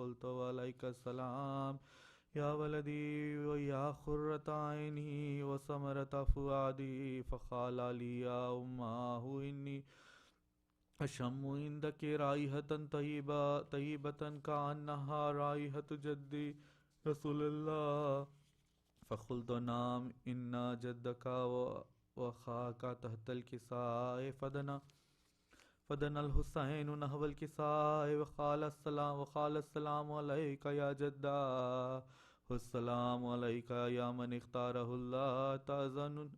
فقلت وعليك السلام يا ولدي ويا قرة عيني وثمرة فؤادي. فقال لي يا أماه إني أشم عندك رائحة طيبة كأنها رائحة جدي رسول الله. فقلت نعم إن جدك وأخاك تحت الكساء. فدنا الحسين نحو الكساء وقال السلام عليك يا جدا والسلام عليك يا من اختاره الله.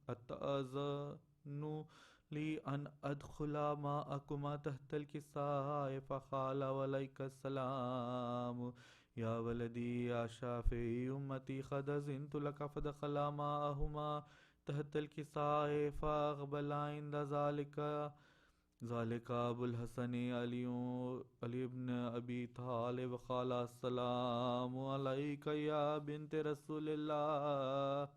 أتأذن لي أن أدخل معكما تحت الكساء؟ فقال وعليك السلام يا ولدي يا شافعي أمتي قد أذنت لك. فدخل معهما تحت الكساء فأقبل عند ذلك ابو الحسن علی بن ابی طالب وقال السلام علیک یا بنت رسول اللہ.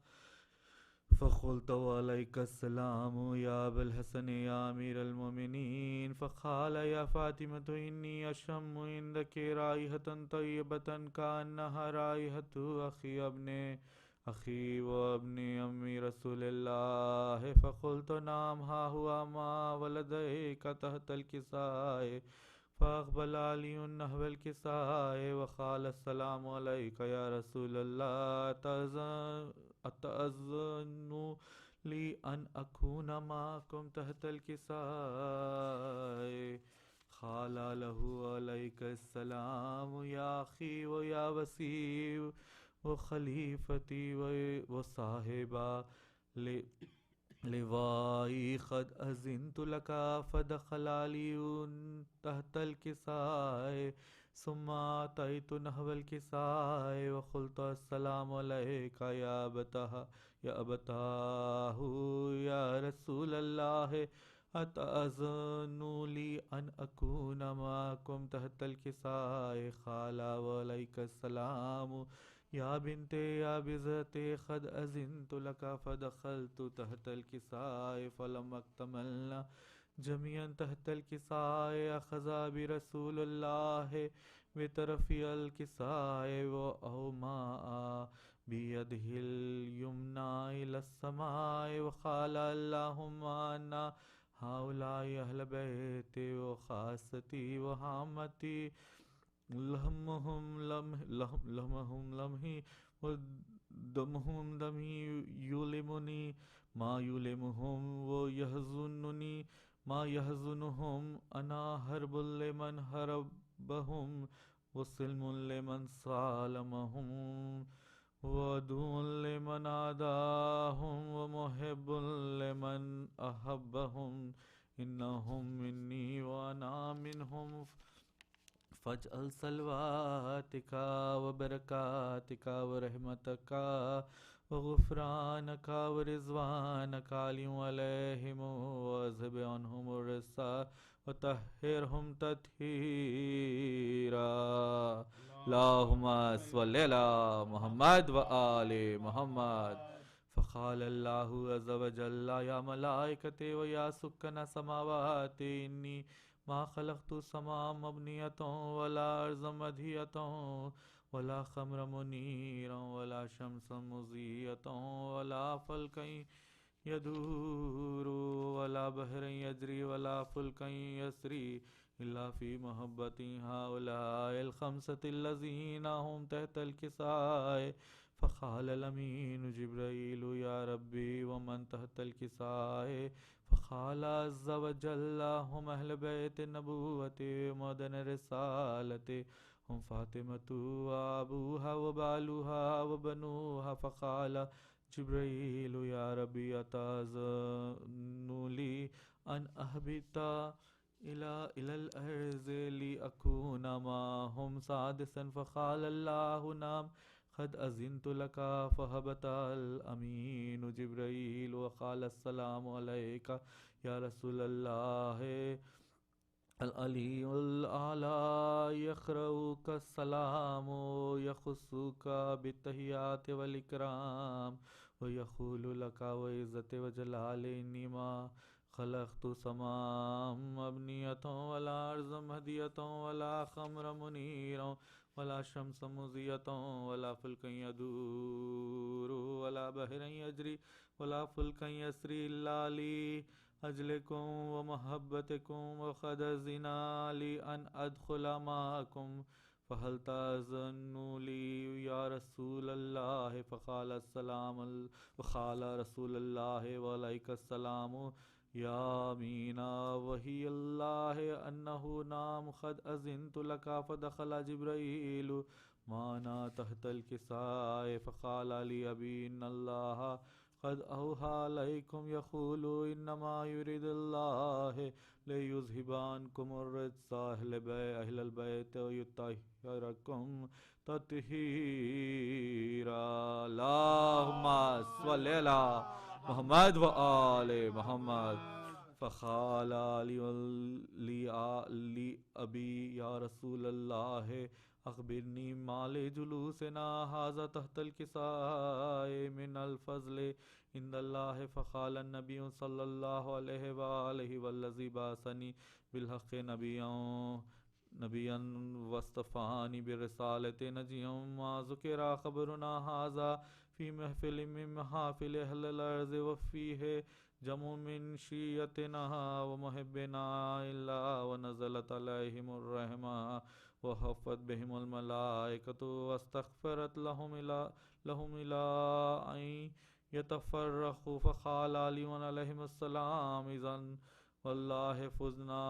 فقلت وعليك السلام يا أبا الحسن يا أمير المؤمنين. فقال يا فاطمة إني أشم عندك رائحة طيبة كأنها رائحة أخي وابن أم رسول الله. فقلت نعم ها هو ما ولديك تحت الكساء. فأقبل علي نحو الكساء وقال السلام عليك يا رسول الله. أتأذن لي أن أكون معكم تحت الكساء؟ قال له عليك السلام يا أخي ويا وسيء وخليفتي وصاحب لوائي قد أذنت لك. فدخل علي تحت الكساء ثم أتيت نحو الكساء وقلت السلام عليك يا أبتاه يا رسول الله. أتأذن لي أن أكون معكم تحت الكساء؟ قال وعليك السلام يا بنت يا بزتي قد أذنت لك. فدخلت تحت الكساء فلما اكتملنا جميعا تحت الكساء أخذ برسول الله بطرف الكساء وأومأ بيده اليمنى إلى السماء وقال اللهم أن هؤلاء أهل بيتي وخاصتي وعامتي لحمهم لحمي ودمهم دمي يؤلمني ما يؤلمهم ويحزنني ما يحزنهم. أنا حرب لمن حربهم وسلم لمن سالمهم وعدو لمن عاداهم ومحب لمن أحبهم. إنهم مني وأنا منهم. فاجعل صلواتك وبركاتك ورحمتك وغفرانك ورضوانك عليهم واذهب عنهم الرجس وطهرهم تطهيرا. اللهم صل على محمد وآل محمد. فقال الله عز وجل يا ملائكتي ويا سكان السماوات إني ما خلقت السماء مبنية ولا أرض مدهية ولا خمر منيرا ولا شمس مضيئة ولا فلكا يدور ولا بحر يجري ولا فلك يسري إلا في محبة هؤلاء الخمسة الذين هم تحت الكساء. فقال الأمين جبريل يا ربي ومن تحت الكساء؟ فقال عز وجل هم أهل بيت النبوة ومدن الرسالة هم فاطمة وأبوها وبالوها وبنوها. فقال جبريل يا ربي أتأذن لي أن أهبط إلى الأرض لأكون معهم سادسا؟ فقال الله نعم قد أذنت لك. فهبط الأمين جبريل وقال السلام عليك يا رسول الله. العلي الأعلى يقرأك السلام يخصك بالتحيات والإكرام ويقول لك وعزة وجلال إني ما خلقت سماء مبنية ولا أرض مهدية ولا خمر منيرا ولا شمس مضية ولا فلك يدور ولا بحر يجري ولا فلك يسري إلا لأجلكم ومحبتكم وقد أذن لي أن أدخل معكم فهل تأذن لي يا رسول الله فقال رسول الله وعليك السلام يا مينا وهي الله أنه نام قد أذنت لك فدخل جبريل معنا تحت الكساء فقال لي أبي إن الله قد أوحى عليكم يقول إنما يريد الله ليذهب عنكم الرجس أهل البيت ويطهركم تطهيرا اللهم صل على محمد وآل محمد فقال لي أبي يا رسول الله أخبرني ما لجلوسنا هذا تحت الكساء من الفضل عند الله فقال النبي صلى الله عليه وآله والذي بعثني بالحق نبيا واصطفاني برسالة نجيا ما ذكر خبرنا هذا في محفل من محافل أهل الأرض وفيه جمع من شيعتنا ومحبنا إلا ونزلت عليهم الرحمة وحفت بهم الملائكة واستغفرت لهم إلى أن يتفرقوا فقال علي عليهم السلام إذن والله فزنا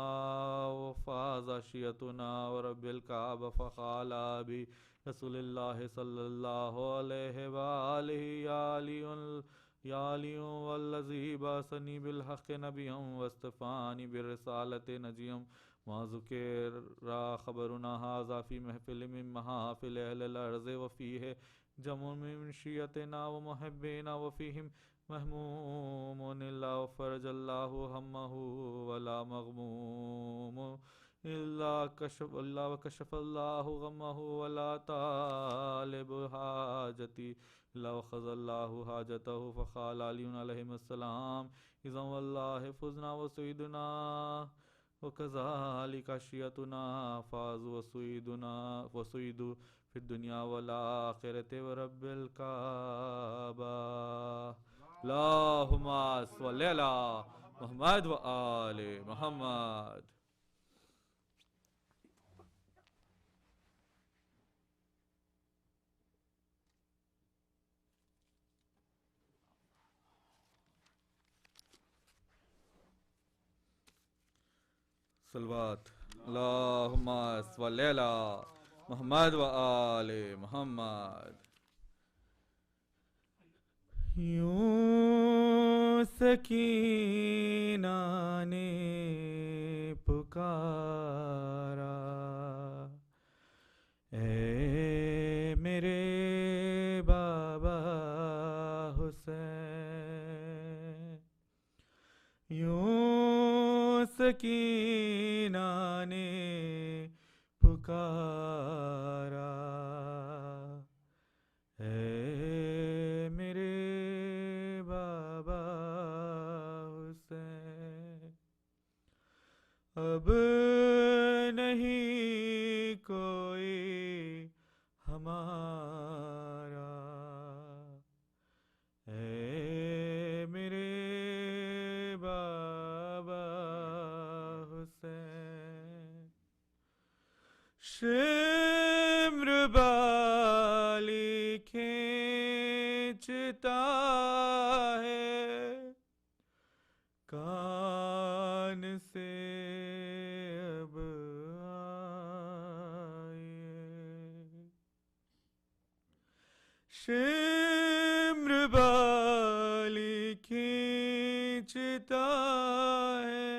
وفاز شيعتنا ورب الكعبة فقال أبي رسول الله صلى الله عليه وآله يا علي والذي بعثني بالحق نبيا واصطفاني بالرسالة نجيا ما ذكر خبرنا هذا في محفل من محافل أهل الأرض وفيه جمع من شيعتنا ومحبنا وفيهم مهموم إلا وفرج الله همه ولا مغموم إلا وكشف الله غمه ولا طالب حاجتي إلا وخذ الله حاجته فقال علي عليهم السلام إذا والله فزنا وسيدنا وكذلك شيعتنا فازوا وسيدوا في الدنيا والآخرة ورب الكعبة اللهم صل على محمد وآل محمد. صلوات اللهم صل على محمد وآل محمد. یوں سکینہ نے پکارا اے میرے بابا حسین، یوں سکینہ نے پکارا اے میرے بابا حسین، اب نہیں کوئی ہمارا اے میرے بابا حسین، شمر بالی کھینچتا ہے کان سے اب آئیے، شمر بالی کھینچتا ہے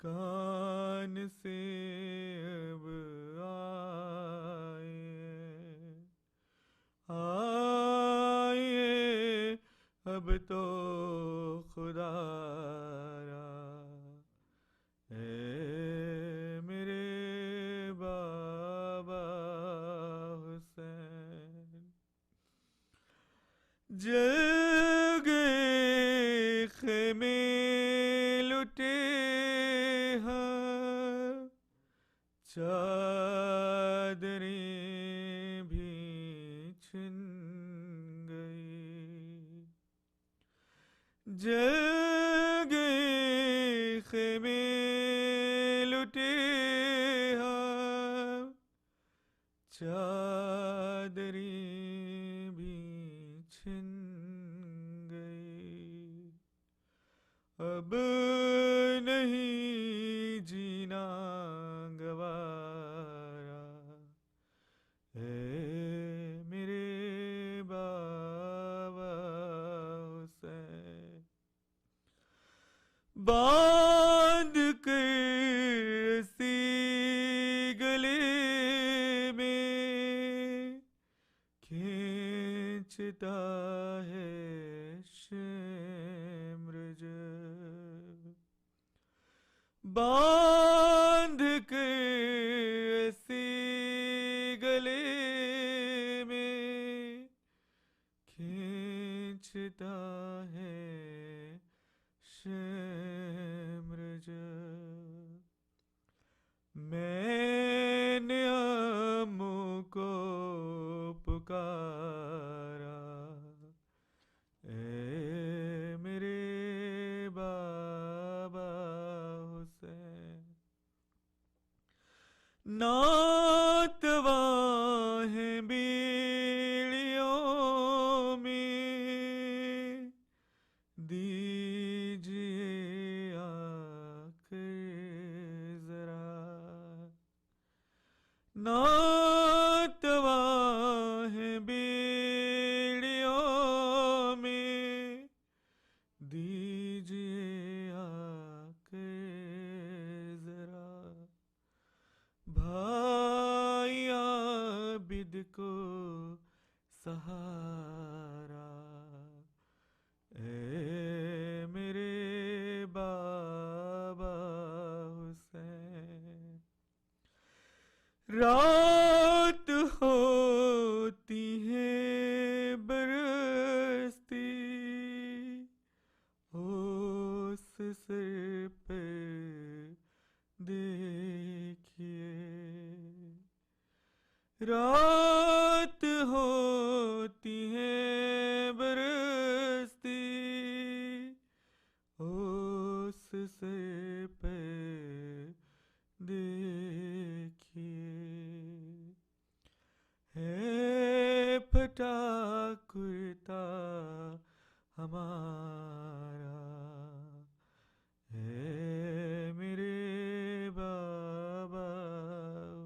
کان سے اب آئیے اب تو خدا را اے میرے بابا حسین، جل گئے خیمے لٹے ہیں چادر جل گئے خیمے لٹے ہم، چادریں بھی چھن گئی، اب نہیں جینا گوارا، اے میرے بابا حسین، باندھ کر رسی گلے میں، کھینچتا ہے شمر جب، باندھ کر رسی گلے میں، کھینچتا ہے شمر جب، میں نے امّوں کو پکارا، اے میرے بابا حسین، ناتواں ہیں بیڑیوں میں، دیجیے آ کر ذرا، ناتواں ہیں بیڑیوں میں، دیجیے آ کر ذرا، بھائی عابد کو سہارا، اے میرے بابا حسین، رات ہوتی ہے برستی، اس سر پہ دیکھیے، رات ہوتی ہے برستی، اس سر پہ دیکھیے، ہے پھٹا کرتا ہمارا، ہے میرے بابا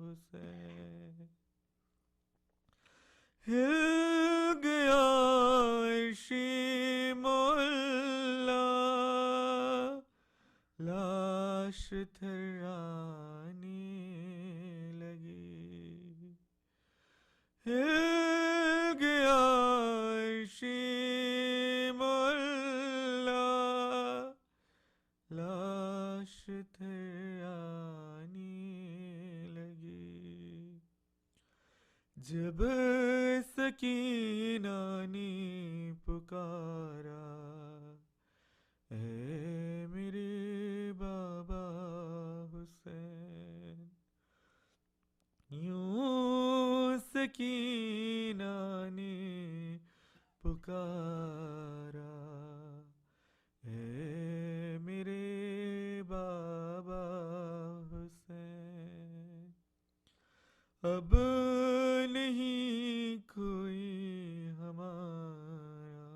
حسین، ہل گیا عرش مولا، لاش تھرانے لگی، ہل گیا عرش مولا، لاش تھرانے لگی، جب سکینہ نے پکارا، اے میرے بابا حسین، یوں سکینہ نے پکارا، اے میرے بابا حسین، اب نہیں کوئی ہمارا،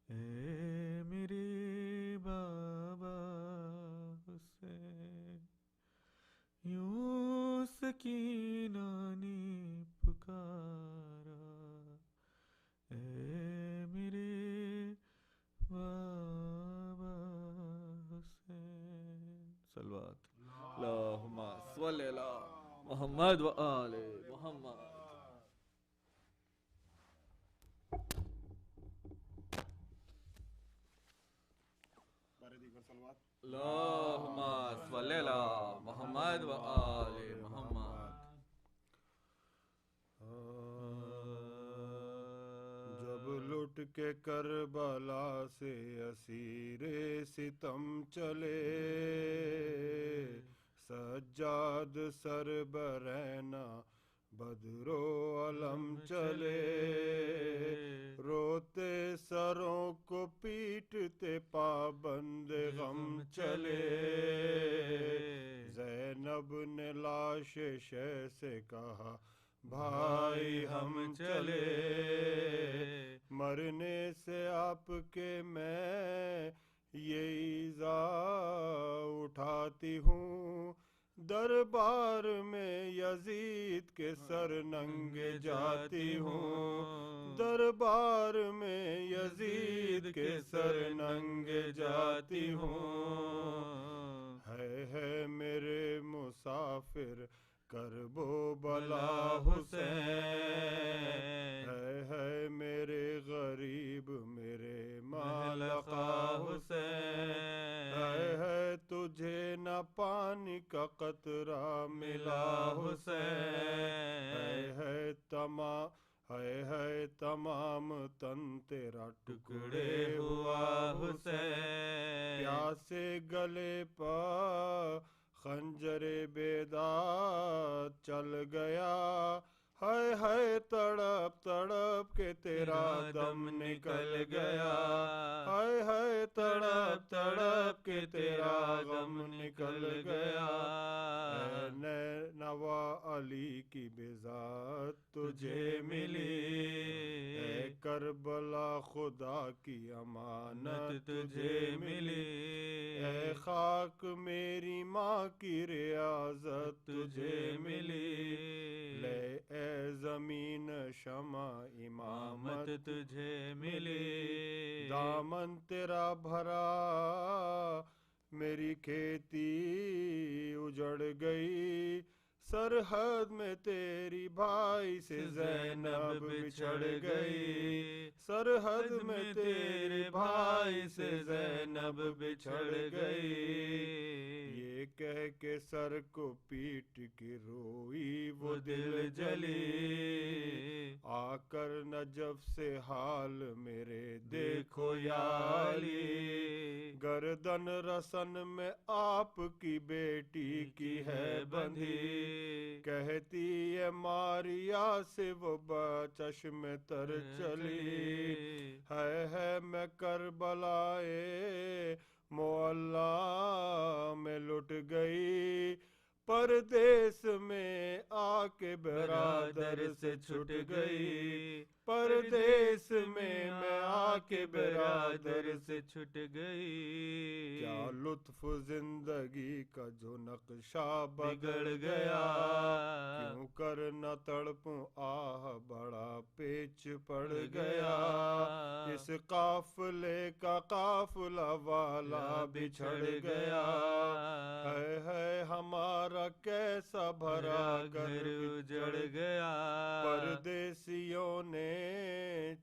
اے میرے بابا حسین، یوں سکینہ نے پکارا، اے میرے بابا حسین، صلوات اللہم صلی علی محمد و آل محمد۔ اللہم صلی علی محمد و آل محمد۔ جب لٹ کے کربلا سے اسیر ستم چلے، سجاد سر برہنہ بدر و علم چلے، روتے سروں کو پیٹتے پابند غم چلے، زینب نے لاش شہ سے کہا بھائی ہم چلے، مرنے سے آپ کے میں یہ ایذا اٹھاتی ہوں، دربار میں یزید کے سر ننگے جاتی ہوں، دربار میں یزید کے سر ننگے جاتی ہوں، ہے میرے مسافر کرب و بلا حسین، ہے میرے غریب میرے مالقا حسین، ہے تجھے نہ پانی کا قطرہ ملا حسین، ہے تمام تن تیرا ٹکڑے ہوا حسین، پیاسے گلے پا خنجر بیداد چل گیا، ہائے تڑپ تڑپ کے تیرا دم نکل گیا، ہائے تڑپ تڑپ کے تیرا غم نکل گیا، اے نوا علی کی بذات تجھے ملی، اے کربلا خدا کی امانت تجھے ملی، اے خاک میری ماں کی ریاضت تجھے ملی، لے اے زمین شمع امامت تجھے ملی، دامن تیرا بھرا میری کھیتی اجڑ گئی، سرحد میں تیری بھائی سے زینب بچھڑ گئی، سرحد میں تیرے بھائی سے زینب بچھڑ گئی، یہ کہہ کے سر کو پیٹ کے روئی وہ دل جلی، آ کر نجف سے حال میرے دیکھو یا علی، گردن رسن میں آپ کی بیٹی کی ہے بندھی، کہتی ہے ماریا سے وہ چشم تر چلی، ہے میں کربلائے معلی میں لٹ گئی، پردیس میں آ کے برادر سے چھٹ گئی، پردیس میں آ کے برادر سے چھٹ گئی، کیا لطف زندگی کا جو نقشہ بگڑ گیا، کیوں کر نہ تڑپوں آہ بڑا پیچ پڑ گیا، اس قافلے کا قافلہ والا بچھڑ گیا، ہے ہمارا کیسا بھرا گھر اجڑ گیا، پردیسیوں نے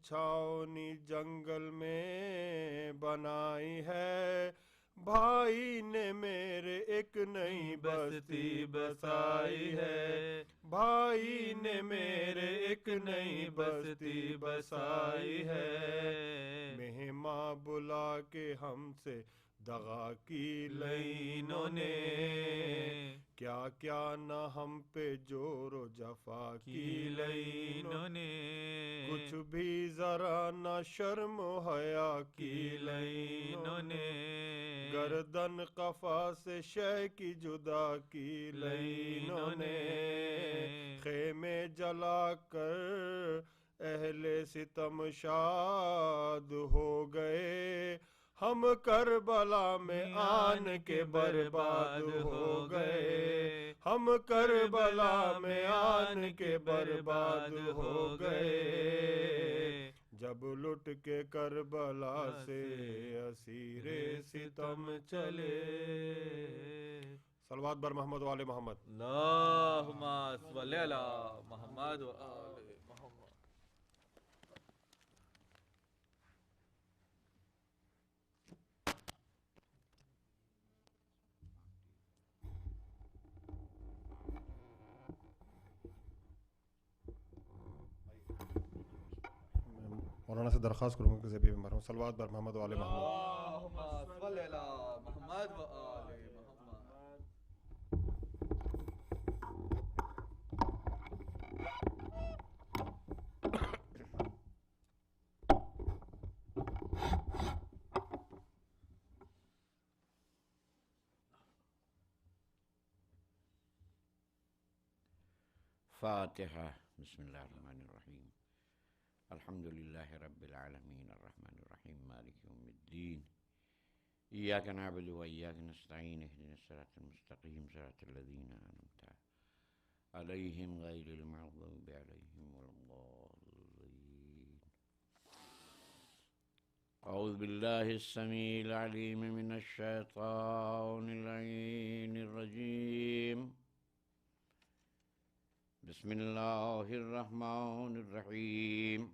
چھاونی جنگل میں بنائی ہے، بھائی نے میرے ایک نئی بستی بسائی ہے، بھائی نے میرے ایک نئی بستی بسائی ہے، مہماں بلا کے ہم سے دغا کی لئی انہوں نے، کیا کیا نہ ہم پہ جور و جفا کی لئی انہوں نے، کچھ بھی ذرا نہ شرم و حیا کی لئی انہوں نے، گردن قفا سے شے کی جدا کی لئی انہوں نے، خیمے جلا کر اہل ستم شاد ہو گئے، ہم کربلا میں آن کے برباد ہو گئے، ہم کربلا میں آن کے برباد ہو گئے، جب لٹ کے کربلا سے اسیر ستم چلے، صلوات بر محمد و آل محمد، اللہم صلی علی محمد و آل محمد۔ مولانا سے درخواست کروں گا کہ زبی میں مروں، صلوات بر محمد و آل محمد، اللہم صلی علی محمد و آل محمد۔ فاتحہ. بسم اللہ الرحمن الرحیم. الحمد للہ رب العالمین الرحمن الرحیم مالک یوم الدین. ایاک نعبد و ایاک نستعین اہدنا الصراط المستقیم صراط الذین انعمت علیہم غیر المغضوب علیہم ولا الضالین. اعوذ باللہ السمیع العلیم من الشیطان اللعین الرجیم. بسم اللہ الرحمن الرحیم.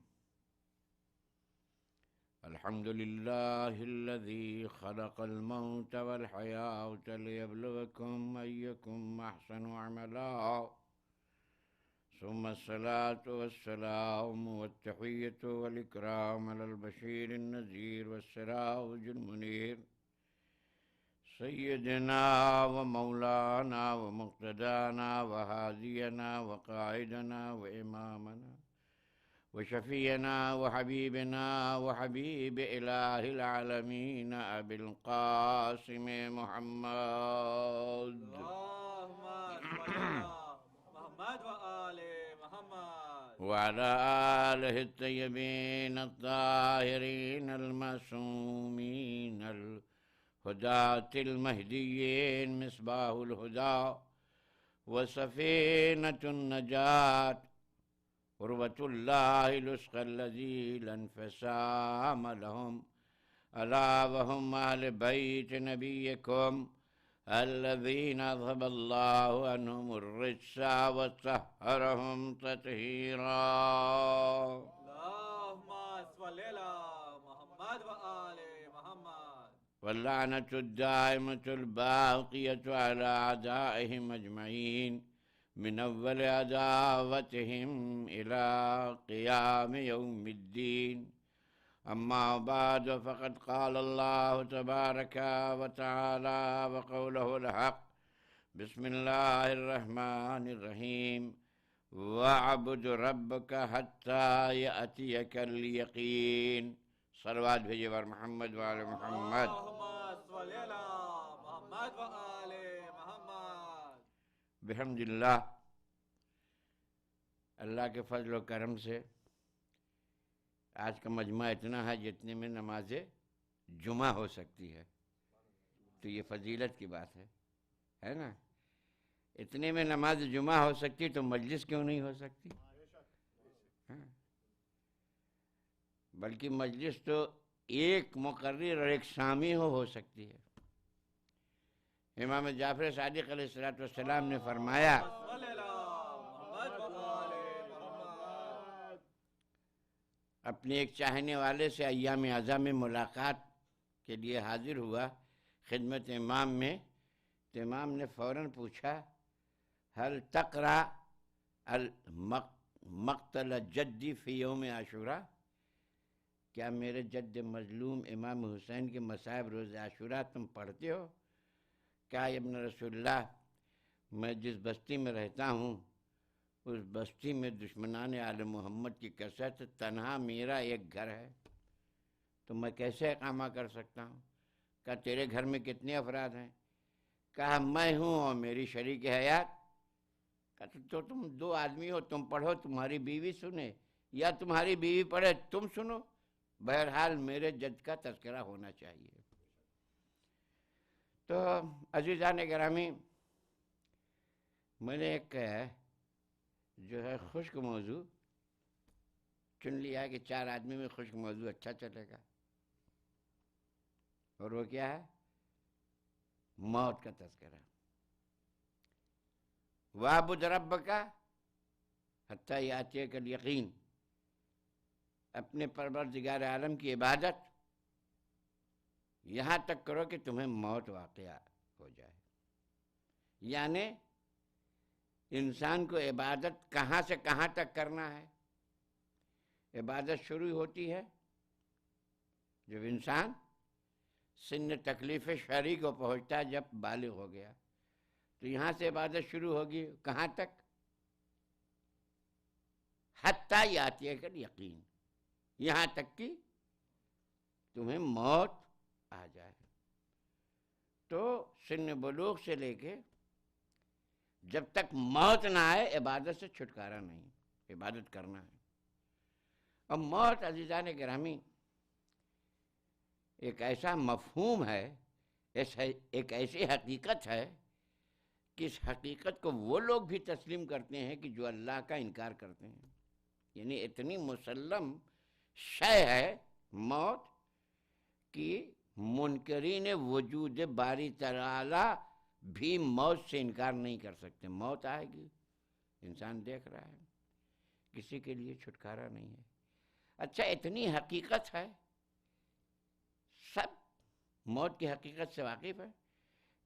الحمد للہ الذی خلق الموت والحیاة لیبلوکم ایکم احسن عملا. ثم الصلاة والسلام والتحیة والإکرام علی البشیر النذیر والسراج المنیر سیدنا و مولانا و مقتدانا و ہادینا و قائدنا و امامنا و شفیعنا و حبیبنا و حبیب الہ العالمین ابی القاسم محمد محمد و آل محمد وعلى آلہ الطیبین الطاہرین المعصومین الهداة المهديين مصباح الهدى وسفينة النجاة قربة الله الوثقى الذي لا انفصام لهم ألا وهم أهل بيت نبيكم الذين أذهب الله عنهم الرجس وطهرهم تطهيرا. اللهم صل على محمد و آل محمد. واللعنة الدائمة الباقية على أعدائهم أجمعين من أول عداوتهم إلى قيام يوم الدين. أما بعد فقد قال الله تبارك وتعالى وقوله الحق. بسم الله الرحمن الرحيم. واعبد ربك حتى يأتيك اليقين. صلوات بھیجے بار محمد وآل محمد. اللهم صل على محمد و آل محمد. بحمد اللہ. اللہ کے فضل و کرم سے آج کا مجمع اتنا ہے جتنے میں نماز جمعہ ہو سکتی ہے، تو یہ فضیلت کی بات ہے نا. اتنے میں نماز جمعہ ہو سکتی تو مجلس کیوں نہیں ہو سکتی؟ ہاں. بلکہ مجلس تو ایک مقرر اور ایک سامع ہو سکتی ہے. امام جعفر صادق علیہ السلام نے فرمایا صل على محمد و آل محمد. اپنے ایک چاہنے والے سے ایام اعزاء میں ملاقات کے لیے حاضر ہوا خدمت امام میں، تو امام نے فوراً پوچھا هل تقرأ مقتل جدی فی یوم عاشوراء؟ کیا میرے جد مظلوم امام حسین کے مصائب روز عاشوراء تم پڑھتے ہو؟ کہا ابن رسول اللہ، میں جس بستی میں رہتا ہوں اس بستی میں دشمنان آل محمد کی کثرت، تنہا میرا ایک گھر ہے، تو میں کیسے اقامہ کر سکتا ہوں؟ کہا تیرے گھر میں کتنے افراد ہیں؟ کہا میں ہوں اور میری شریک حیات. کہا تو تم دو آدمی ہو، تم پڑھو تمہاری بیوی سنے، یا تمہاری بیوی پڑھے تم سنو. بہرحال میرے جد کا تذکرہ ہونا چاہیے. تو عزیزان گرامی، میں نے ایک جو ہے خشک موضوع چن لیا کہ 4 آدمی میں خشک موضوع اچھا چلے گا، اور وہ کیا ہے؟ موت کا تذکرہ. وَاعْبُدْ رَبَّكَ حَتَّى يَأْتِيَكَ الْيَقِينُ. اپنے پروردگار عالم کی عبادت یہاں تک کرو کہ تمہیں موت واقعہ ہو جائے. یعنی انسان کو عبادت کہاں سے کہاں تک کرنا ہے؟ عبادت شروع ہوتی ہے جب انسان سن تکلیف شرعی کو پہنچتا ہے، جب بالغ ہو گیا تو یہاں سے عبادت شروع ہوگی. کہاں تک؟ حتیٰ یاتیک الیقین، یہاں تک کہ تمہیں موت آ جائے. تو سن بلوغ سے لے کے جب تک موت نہ آئے عبادت سے چھٹکارا نہیں، عبادت کرنا ہے۔ اور موت عزیزان گرامی ایک ایسا مفہوم ہے، ایک ایسی حقیقت ہے کہ اس حقیقت کو وہ لوگ بھی تسلیم کرتے ہیں کہ جو اللہ کا انکار کرتے ہیں۔ یعنی اتنی مسلم شے ہے موت کہ منکرین وجود باری تعالی بھی موت سے انکار نہیں کر سکتے۔ موت آئے گی، انسان دیکھ رہا ہے، کسی کے لیے چھٹکارا نہیں ہے۔ اچھا اتنی حقیقت ہے، سب موت کی حقیقت سے واقف ہے،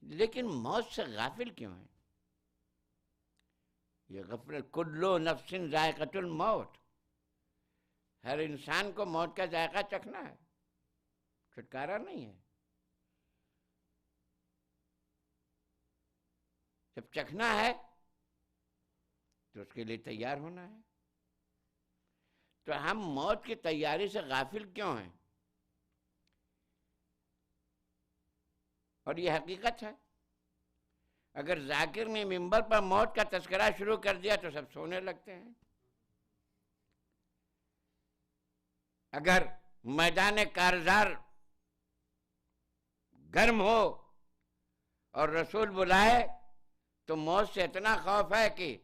لیکن موت سے غافل کیوں ہیں؟ یہ غفلت، کلو نفس ذائقۃ الموت، ہر انسان کو موت کا ذائقہ چکھنا ہے، چھٹکارا نہیں ہے۔ جب چکھنا ہے تو اس کے لیے تیار ہونا ہے۔ تو ہم موت کی تیاری سے غافل کیوں ہیں؟ اور یہ حقیقت ہے۔ اگر ذاکر نے منبر پر موت کا تذکرہ شروع کر دیا تو سب سونے لگتے ہیں۔ اگر میدان کارزار گرم ہو اور رسول بلائے تو موت سے اتنا خوف ہے کہ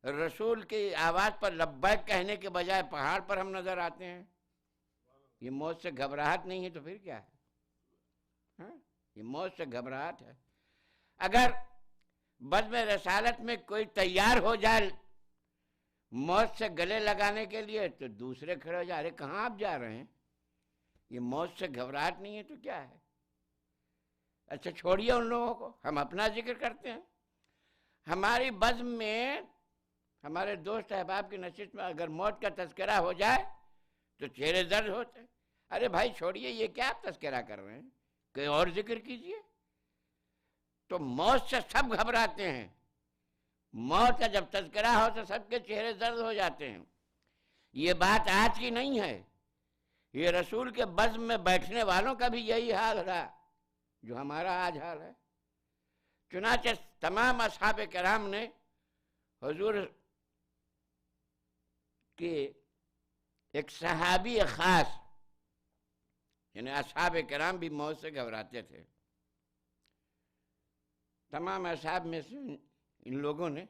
رسول کی آواز پر لبیک کہنے کے بجائے پہاڑ پر ہم نظر آتے ہیں۔ یہ موت سے گھبراہٹ نہیں ہے تو پھر کیا ہے؟ یہ موت سے گھبراہٹ ہے۔ اگر بزم رسالت میں کوئی تیار ہو جائے موت سے گلے لگانے کے لیے تو دوسرے کھڑے ہو جائے، ارے کہاں آپ جا رہے ہیں؟ یہ موت سے گھبراہٹ نہیں ہے تو کیا ہے؟ اچھا چھوڑیے ان لوگوں کو، ہم اپنا ذکر کرتے ہیں۔ ہماری بزم میں، ہمارے دوست احباب کی نشست میں اگر موت کا تذکرہ ہو جائے تو چہرے درد ہوتے ہیں۔ ارے بھائی چھوڑیے، یہ کیا آپ تذکرہ کر رہے ہیں؟ کوئی اور ذکر کیجئے۔ تو موت سے سب گھبراتے ہیں، موت کا جب تذکرہ ہو تو سب کے چہرے درد ہو جاتے ہیں۔ یہ بات آج کی نہیں ہے، یہ رسول کے بزم میں بیٹھنے والوں کا بھی یہی حال رہا جو ہمارا آج حال ہے۔ چنانچہ تمام اصحاب کرام نے حضور کے ایک صحابی خاص، یعنی اصحاب کرام بھی موت سے گھبراتے تھے۔ تمام اصحاب میں سے ان لوگوں نے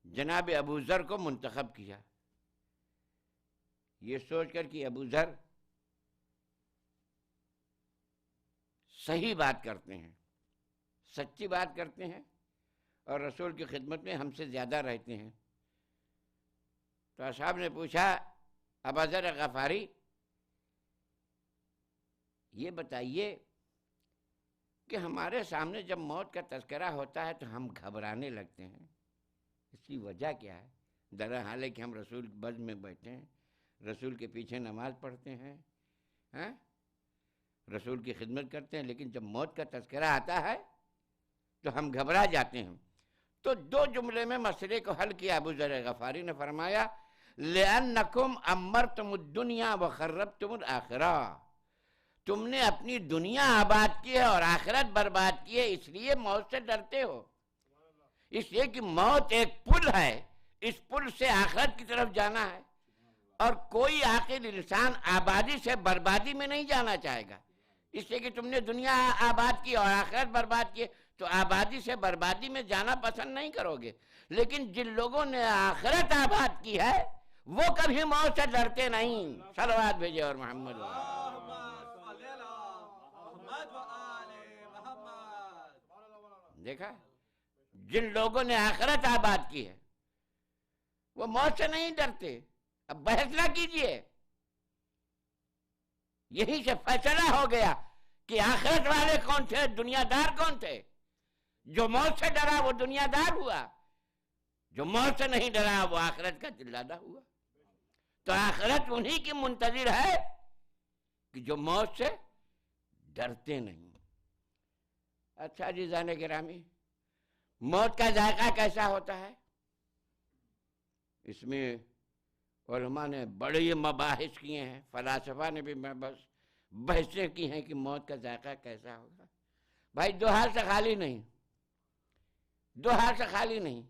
جناب ابو ذر کو منتخب کیا، یہ سوچ کر کہ ابو ذر صحیح بات کرتے ہیں، سچی بات کرتے ہیں اور رسول کی خدمت میں ہم سے زیادہ رہتے ہیں۔ تو اصحاب نے پوچھا، ابا ذر غفاری یہ بتائیے کہ ہمارے سامنے جب موت کا تذکرہ ہوتا ہے تو ہم گھبرانے لگتے ہیں، اس کی وجہ کیا ہے؟ درحال ہے کہ ہم رسول بزم میں بیٹھے ہیں، رسول کے پیچھے نماز پڑھتے ہیں، رسول کی خدمت کرتے ہیں، لیکن جب موت کا تذکرہ آتا ہے تو ہم گھبرا جاتے ہیں۔ تو دو جملے میں مسئلے کو حل کیا ابو ذر غفاری نے، فرمایا لِأَنَّكُمْ أَمَّرْتُمُ الدُّنْيَا وَخَرَّبْتُمُ الْآخِرَةَ، تم نے اپنی دنیا آباد کی ہے اور آخرت برباد کی ہے، اس لیے موت سے ڈرتے ہو۔ اس لیے کہ موت ایک پل ہے، اس پل سے آخرت کی طرف جانا ہے، اور کوئی عاقل انسان آبادی سے بربادی میں نہیں جانا چاہے گا۔ اس لیے کہ تم نے دنیا آباد کی اور آخرت برباد کی تو آبادی سے بربادی میں جانا پسند نہیں کرو گے۔ لیکن جن لوگوں نے آخرت آباد کی ہے وہ کبھی موت سے ڈرتے نہیں۔ صلوات بھیجے اور محمد دیکھا، جن لوگوں نے آخرت آباد کی ہے وہ موت سے نہیں ڈرتے۔ اب بحث نہ کیجئے، یہی سے فیصلہ ہو گیا کہ آخرت والے کون تھے، دنیا دار کون تھے۔ جو موت سے ڈرا وہ دنیا دار ہوا، جو موت سے نہیں ڈرا وہ آخرت کا دلادہ ہوا۔ تو آخرت انہی کی منتظر ہے کہ جو موت سے ڈرتے نہیں۔ اچھا جی عزیزان گرامی، موت کا ذائقہ کیسا ہوتا ہے؟ اس میں علماء نے بڑے مباحث کیے ہیں، فلاسفہ نے بھی بحثیں کی ہیں کہ موت کا ذائقہ کیسا ہوگا۔ بھائی دو حال سے خالی نہیں، دو ہاتھ سے خالی نہیں.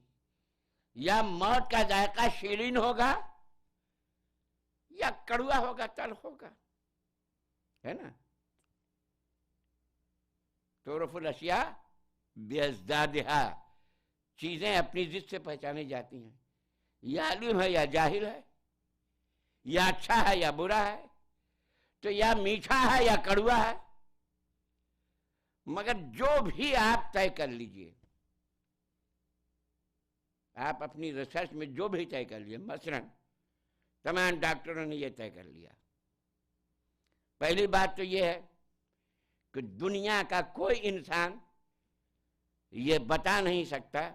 یا موت کا ذائقہ شیرین ہوگا یا کڑوا ہوگا، تلخ ہوگا، ہے نا. تعرف الاشیاء بازدادہا، چیزیں اپنی ضد سے پہچانی جاتی ہیں. یا علیم ہے یا جاہل ہے، یا اچھا ہے یا برا ہے، تو یا میٹھا ہے یا کڑوا ہے. مگر جو بھی آپ طے کر لیجئے، آپ اپنی ریسرچ میں جو بھی طے کر لیے، مثلا تمام ڈاکٹروں نے یہ طے کر لیا. پہلی بات تو یہ ہے کہ دنیا کا کوئی انسان یہ بتا نہیں سکتا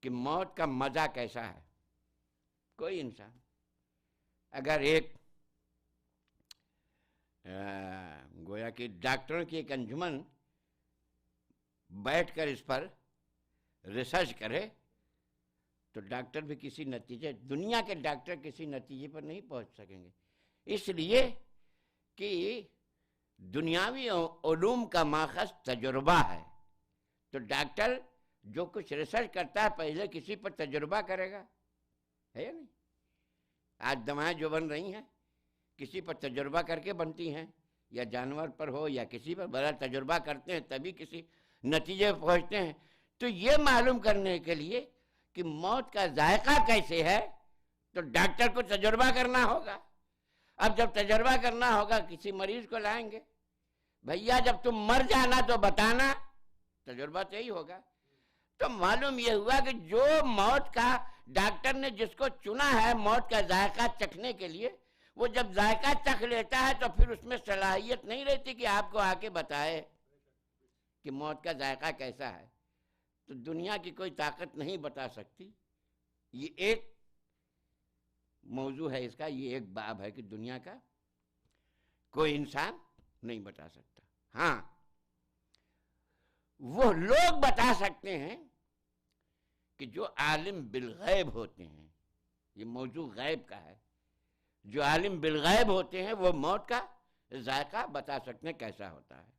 کہ موت کا مزہ کیسا ہے. کوئی انسان اگر ایک گویا کہ ڈاکٹروں کی ایک انجمن بیٹھ کر اس پر ریسرچ کرے تو ڈاکٹر بھی کسی نتیجے، دنیا کے ڈاکٹر کسی نتیجے پر نہیں پہنچ سکیں گے. اس لیے کہ دنیاوی علوم کا ماخذ تجربہ ہے. تو ڈاکٹر جو کچھ ریسرچ کرتا ہے پہلے کسی پر تجربہ کرے گا، ہے یا نہیں؟ آج دوائیں جو بن رہی ہیں کسی پر تجربہ کر کے بنتی ہیں، یا جانور پر ہو یا کسی پر بڑا تجربہ کرتے ہیں تبھی کسی نتیجے پر پہنچتے ہیں. تو یہ معلوم کرنے کے لیے کہ موت کا ذائقہ کیسے ہے تو ڈاکٹر کو تجربہ کرنا ہوگا. اب جب تجربہ کرنا ہوگا کسی مریض کو لائیں گے، بھیا جب تم مر جانا تو بتانا، تجربہ تو یہی ہوگا. تو معلوم یہ ہوا کہ جو موت کا ڈاکٹر نے جس کو چنا ہے موت کا ذائقہ چکھنے کے لیے، وہ جب ذائقہ چکھ لیتا ہے تو پھر اس میں صلاحیت نہیں رہتی کہ آپ کو آ کے بتائے کہ موت کا ذائقہ کیسا ہے. تو دنیا کی کوئی طاقت نہیں بتا سکتی. یہ ایک موضوع ہے اس کا، یہ ایک باب ہے کہ دنیا کا کوئی انسان نہیں بتا سکتا. ہاں وہ لوگ بتا سکتے ہیں کہ جو عالم بالغیب ہوتے ہیں. یہ موضوع غیب کا ہے. جو عالم بالغیب ہوتے ہیں وہ موت کا ذائقہ بتا سکتے ہیں کیسا ہوتا ہے.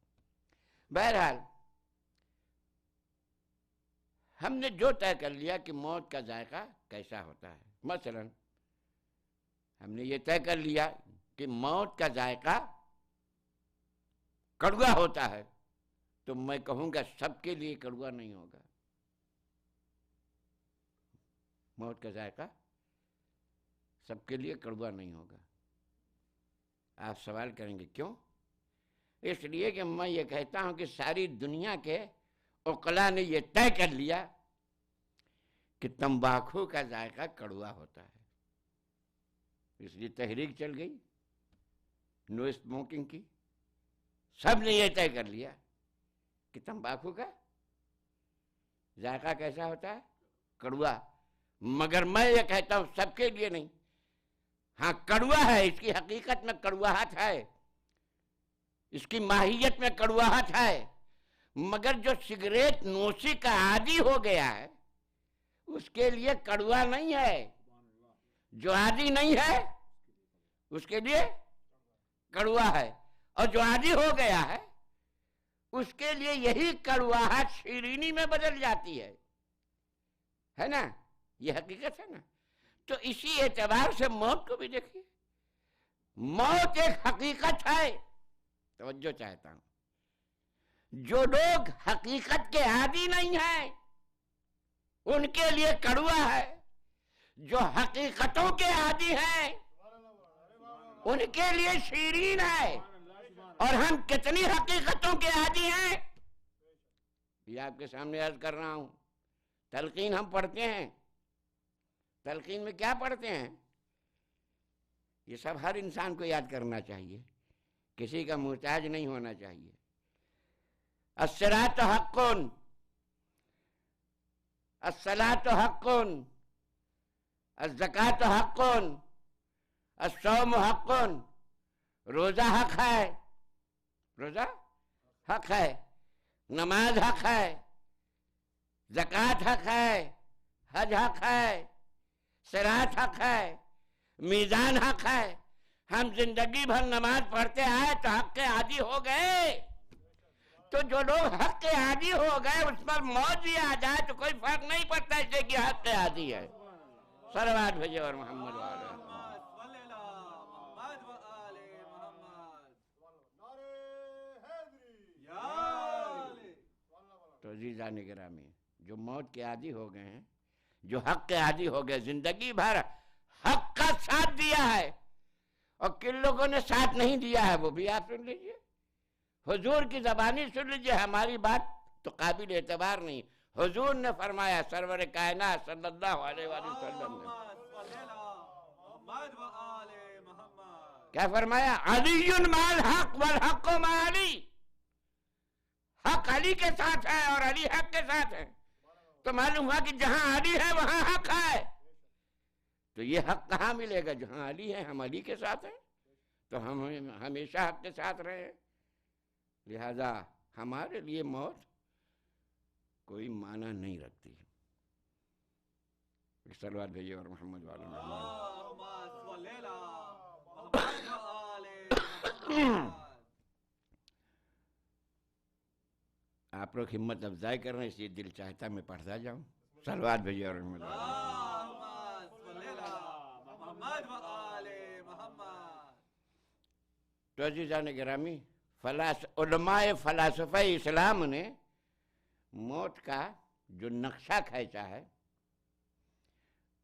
بہرحال ہم نے جو طے کر لیا کہ موت کا ذائقہ کیسا ہوتا ہے، مثلا ہم نے یہ طے کر لیا کہ موت کا ذائقہ کڑوا ہوتا ہے، تو میں کہوں گا سب کے لیے کڑوا نہیں ہوگا. موت کا ذائقہ سب کے لیے کڑوا نہیں ہوگا. آپ سوال کریں گے کیوں؟ اس لیے کہ میں یہ کہتا ہوں کہ ساری دنیا کے عقلاء نے یہ طے کر لیا کہ تمباکو کا ذائقہ کڑوا ہوتا ہے. اس لیے تحریک چل گئی نو اسموکنگ کی. سب نے یہ طے کر لیا کہ تمباکو کا ذائقہ کیسا ہوتا ہے، کڑوا. مگر میں یہ کہتا ہوں سب کے لیے نہیں. ہاں کڑوا ہے، اس کی حقیقت میں کڑواہٹ ہے، اس کی ماہیت میں کڑواہٹ ہے. مگر جو سگریٹ نوشی کا عادی ہو گیا ہے اس کے لیے کڑوا نہیں ہے. جو عادی نہیں ہے اس کے لیے کڑوا ہے، اور جو عادی ہو گیا ہے اس کے لیے یہی کڑواہٹ شیرینی میں بدل جاتی ہے نا. یہ حقیقت ہے نا. تو اسی اعتبار سے موت کو بھی دیکھیے، موت ایک حقیقت ہے. توجہ چاہتا ہوں، جو لوگ حقیقت کے عادی نہیں ہیں ان کے لیے کڑوا ہے، جو حقیقتوں کے عادی ہیں ان کے لیے شیرین ہے. اور ہم کتنی حقیقتوں کے عادی ہیں یہ آپ کے سامنے عرض کر رہا ہوں. تلقین ہم پڑھتے ہیں، تلقین میں کیا پڑھتے ہیں؟ یہ سب ہر انسان کو یاد کرنا چاہیے، کسی کا محتاج نہیں ہونا چاہیے. الصلاۃ حق، الصلاۃ حق، الزکاۃ حق، الصوم حق. روزہ حق ہے، روزہ حق ہے. نماز حق ہے، زکوٰۃ حق ہے، حج حق ہے، صراط حق ہے، میزان حق ہے. ہم زندگی بھر نماز پڑھتے آئے تو حق کے عادی ہو گئے. تو جو لوگ حق کے عادی ہو گئے اس پر موت بھی آ جائے تو کوئی فرق نہیں پڑتا اس سے کہ حق کے عادی ہے. صلوات بھیجے اور محمد والے. تو عزیزان گرامی، جو موت کے عادی ہو گئے ہیں، جو حق کے عادی ہو گئے، زندگی بھر حق کا ساتھ دیا ہے، اور کن لوگوں نے ساتھ نہیں دیا ہے وہ بھی آپ سن لیجئے. حضور کی زبانی سن لیجئے، ہماری بات تو قابل اعتبار نہیں. حضور نے فرمایا، سرور کائنات صلی اللہ علیہ وآلہ وسلم نے کیا فرمایا؟ علی مع الحق والحق مع علی. حق علی کے ساتھ ہے اور علی حق کے ساتھ ہے. تو معلوم ہوا کہ جہاں علی ہے وہاں حق ہے. تو یہ حق کہاں ملے گا؟ جہاں علی ہے، ہم علی کے ساتھ ہیں تو ہم ہمیشہ حق کے ساتھ رہے. لہذا ہمارے لیے موت کوئی معنی نہیں رکھتی. صلوات بھیجیے اور محمد والے آپ لوگ ہمت افزائی کر رہے ہیں، اس لیے دل چاہتا میں پڑھتا جاؤں. صلوات بھیجیے اور محمد تو عزیزان گرامی، علماء فلاسفہ اسلام نے موت کا جو نقشہ کھینچا ہے،